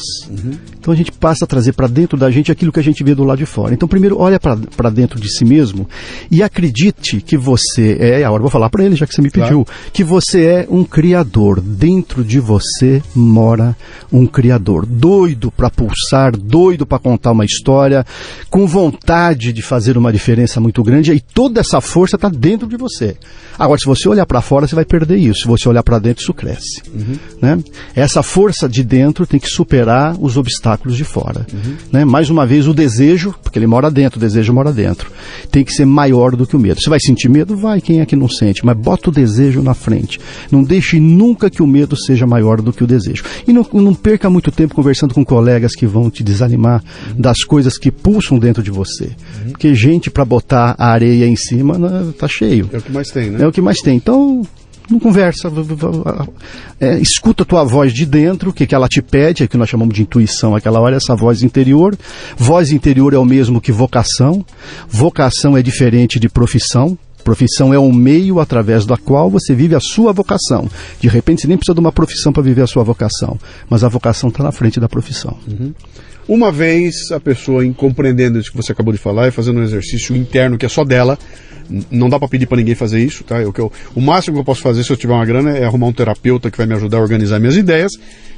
Então a gente passa a trazer para dentro da gente aquilo que a gente vê do lado de fora. Então primeiro olha para dentro de si mesmo e acredite que você agora eu vou falar para ele, já que você me pediu, que você é um criador. Dentro de você mora um criador, doido para pulsar, doido para contar uma história, com vontade de fazer uma diferença muito grande, e toda essa força está dentro de você. Agora, se você olhar para fora, você vai perder isso. Se você olhar para dentro, isso cresce. Né? Essa força de dentro tem que superar os obstáculos de fora. Né? Mais uma vez, o desejo, porque ele mora dentro, o desejo mora dentro, tem que ser maior do que o medo. Você vai sentir medo? Vai, quem é que não sente? Mas bota o desejo na frente. Não deixe nunca que o medo seja maior do que o desejo. E não perca muito tempo conversando com colegas que vão te desanimar das coisas que pulsam dentro de você. Porque gente para botar a areia em cima tá cheio. É o que mais tem, né? É o que mais tem. Então, não conversa, escuta a tua voz de dentro, o que ela te pede, é o que nós chamamos de intuição, aquela hora, essa voz interior. Voz interior é o mesmo que vocação. Vocação é diferente de profissão. Profissão é um meio através da qual você vive a sua vocação. De repente você nem precisa de uma profissão para viver a sua vocação, mas a vocação está na frente da profissão. Uma vez a pessoa compreendendo isso que você acabou de falar e fazendo um exercício interno que é só dela, não dá para pedir para ninguém fazer isso, tá? O máximo que eu posso fazer se eu tiver uma grana é arrumar um terapeuta que vai me ajudar a organizar minhas ideias,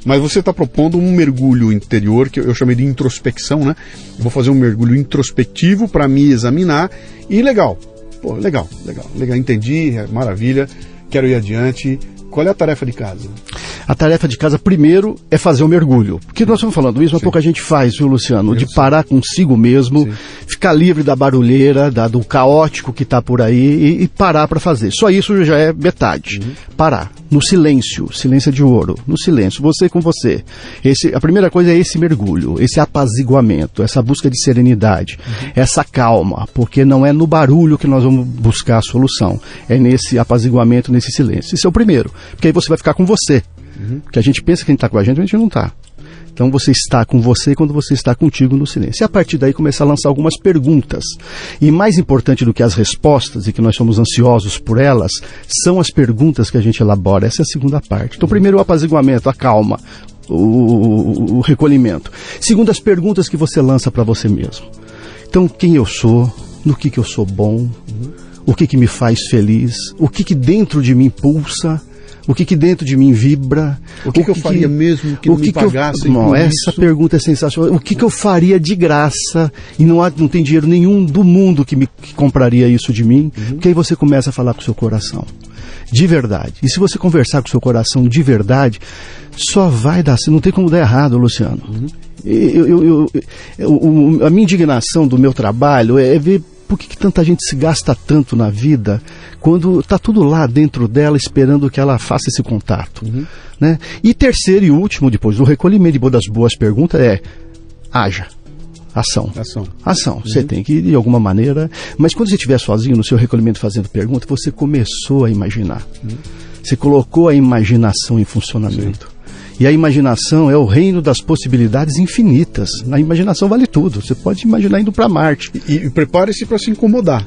mas você está propondo um mergulho interior, que eu chamei de introspecção, né? Eu vou fazer um mergulho introspectivo para me examinar e legal, entendi, maravilha, quero ir adiante. Qual é a tarefa de casa? A tarefa de casa, primeiro, é fazer o mergulho. Porque nós estamos falando isso, mas pouca gente faz, viu, Luciano? De parar consigo mesmo, ficar livre da barulheira, do caótico que está por aí e parar para fazer. Só isso já é metade. Parar. No silêncio. Silêncio é de ouro. No silêncio. Você com você. A primeira coisa é esse mergulho, esse apaziguamento, essa busca de serenidade, essa calma. Porque não é no barulho que nós vamos buscar a solução. É nesse apaziguamento, nesse silêncio. Isso é o primeiro. Porque aí você vai ficar com você. Porque a gente pensa que a gente está com a gente não está. Então você está com você quando você está contigo no silêncio. E a partir daí começar a lançar algumas perguntas. E mais importante do que as respostas, e que nós somos ansiosos por elas, são as perguntas que a gente elabora. Essa é a segunda parte. Então primeiro o apaziguamento, a calma, o recolhimento. Segundo, as perguntas que você lança para você mesmo. Então, quem eu sou, no que eu sou bom, o que me faz feliz, o que dentro de mim pulsa, o que dentro de mim vibra. O que eu faria mesmo que não me pagassem por essa isso? Pergunta é sensacional. O que eu faria de graça e não tem dinheiro nenhum do mundo que compraria isso de mim? Porque aí você começa a falar com o seu coração. De verdade. E se você conversar com o seu coração de verdade, só vai dar. Não tem como dar errado, Luciano. A minha indignação do meu trabalho é ver por que tanta gente se gasta tanto na vida quando está tudo lá dentro dela esperando que ela faça esse contato. Né? E terceiro e último, depois do recolhimento das boas perguntas, haja. Ação. Você tem que, de alguma maneira... Mas quando você estiver sozinho no seu recolhimento fazendo pergunta, você começou a imaginar. Você colocou a imaginação em funcionamento. E a imaginação é o reino das possibilidades infinitas. Na imaginação vale tudo. Você pode imaginar indo para Marte. E prepare-se para se incomodar.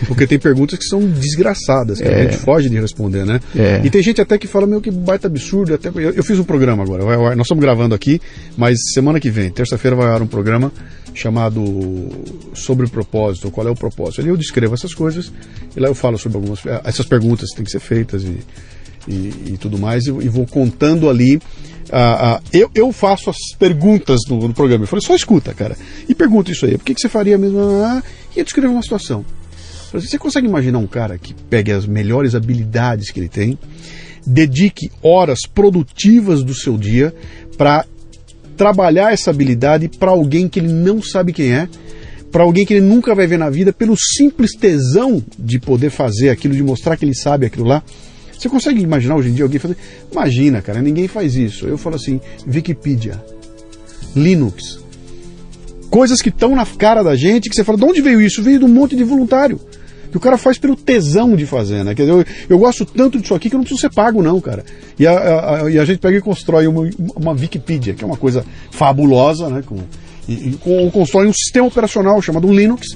Porque tem perguntas que são desgraçadas, que a gente foge de responder, né? E tem gente até que fala, que baita absurdo. Até... Eu fiz um programa agora, nós estamos gravando aqui, mas semana que vem, terça-feira, vai haver um programa chamado Sobre o Propósito, qual é o propósito. Ali eu descrevo essas coisas, e lá eu falo sobre essas perguntas que têm que ser feitas e tudo mais, e vou contando ali. Eu faço as perguntas no programa. Eu falei, só escuta, cara, e pergunta isso aí. Por que você faria mesmo? E eu descrevo uma situação. Você consegue imaginar um cara que pegue as melhores habilidades que ele tem, dedique horas produtivas do seu dia para trabalhar essa habilidade para alguém que ele não sabe quem é, para alguém que ele nunca vai ver na vida, pelo simples tesão de poder fazer aquilo, de mostrar que ele sabe aquilo lá? Você consegue imaginar hoje em dia alguém fazer? Imagina, cara, ninguém faz isso. Eu falo assim, Wikipedia, Linux, Coisas que estão na cara da gente, que você fala, de onde veio isso? Veio de um monte de voluntário. Que o cara faz pelo tesão de fazer, né? Quer dizer, eu gosto tanto disso aqui que eu não preciso ser pago, não, cara. E a gente pega e constrói uma Wikipedia, que é uma coisa fabulosa, né? Constrói um sistema operacional chamado Linux,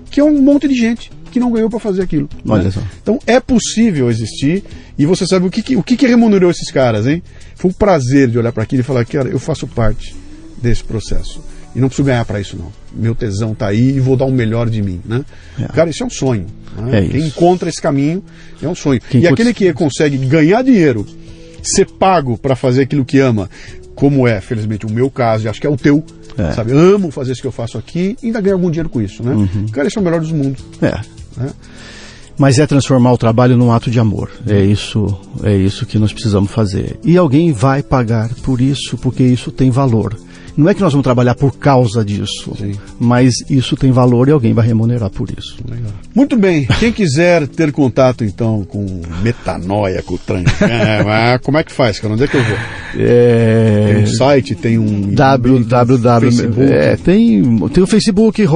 que é um monte de gente que não ganhou para fazer aquilo. Olha só. Então é possível existir, e você sabe o que remunerou esses caras, hein? Foi um prazer de olhar para aquilo e falar, cara, eu faço parte desse processo. E não preciso ganhar para isso, não. Meu tesão tá aí e vou dar o melhor de mim, né? Cara, isso é um sonho. Né? Quem encontra esse caminho é um sonho. E aquele que consegue ganhar dinheiro, ser pago para fazer aquilo que ama, como é, felizmente, o meu caso, e acho que é o teu, sabe? Amo fazer isso que eu faço aqui e ainda ganho algum dinheiro com isso, né? Cara, esse é o melhor dos mundos. Né? Mas é transformar o trabalho num ato de amor. É isso que nós precisamos fazer. E alguém vai pagar por isso, porque isso tem valor. Não é que nós vamos trabalhar por causa disso, mas isso tem valor e alguém vai remunerar por isso. Legal. Muito bem. Quem quiser ter contato, então, com Metanoia, com o Tranjan, como é que faz, cara? Onde é que eu vou? Tem um site, tem um... Facebook. Tem o Facebook,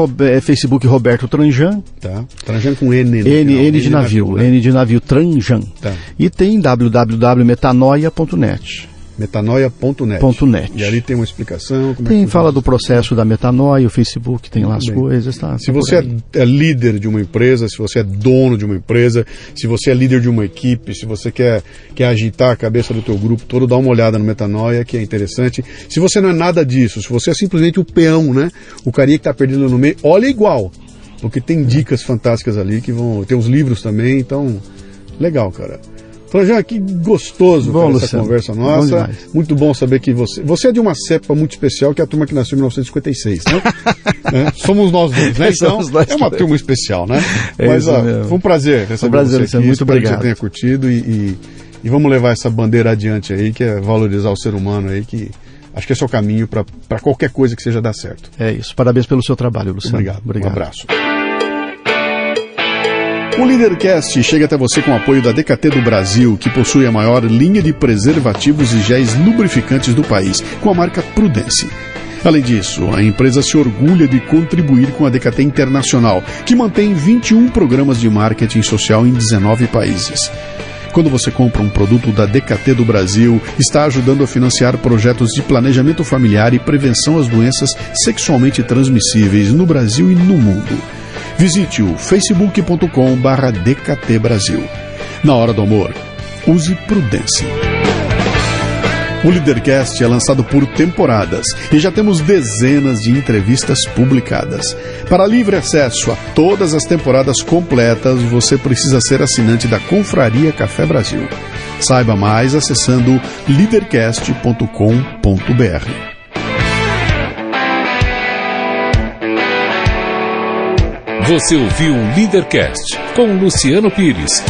Facebook Roberto Tranjan. Tá. Tranjan com N. N de navio, né? N de navio, Tranjan. Tá. E tem www.metanoia.net. Metanoia.net. E ali tem uma explicação. Fala do processo da metanoia, o Facebook tem lá as coisas. Se você é líder de uma empresa, se você é dono de uma empresa, se você é líder de uma equipe, se você quer agitar a cabeça do teu grupo todo, dá uma olhada no Metanoia, que é interessante. Se você não é nada disso, se você é simplesmente o peão, né? O carinha que está perdido no meio, olha igual. Porque tem dicas fantásticas ali, que vão... Tem os livros também, então... Legal, cara. Tranjan, que gostoso essa conversa nossa. Bom, muito bom saber que você é de uma cepa muito especial, que é a turma que nasceu em 1956, né? Somos nós dois, né? Então, é uma turma especial, né? Mas foi um prazer receber você aqui. Muito obrigado. Que você tenha curtido e vamos levar essa bandeira adiante aí, que é valorizar o ser humano aí, que acho que esse é o caminho para qualquer coisa que seja dar certo. É isso. Parabéns pelo seu trabalho, Luciano. Obrigado. Um abraço. O Leadercast chega até você com o apoio da DKT do Brasil, que possui a maior linha de preservativos e géis lubrificantes do país, com a marca Prudence. Além disso, a empresa se orgulha de contribuir com a DKT Internacional, que mantém 21 programas de marketing social em 19 países. Quando você compra um produto da DKT do Brasil, está ajudando a financiar projetos de planejamento familiar e prevenção às doenças sexualmente transmissíveis no Brasil e no mundo. Visite o facebook.com/DKT Brasil. Na hora do amor, use Prudence. O Leadercast é lançado por temporadas e já temos dezenas de entrevistas publicadas. Para livre acesso a todas as temporadas completas, você precisa ser assinante da Confraria Café Brasil. Saiba mais acessando leadercast.com.br. Você ouviu o Leadercast com Luciano Pires.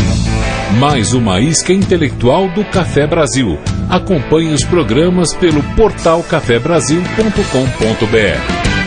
Mais uma isca intelectual do Café Brasil. Acompanhe os programas pelo portal cafebrasil.com.br.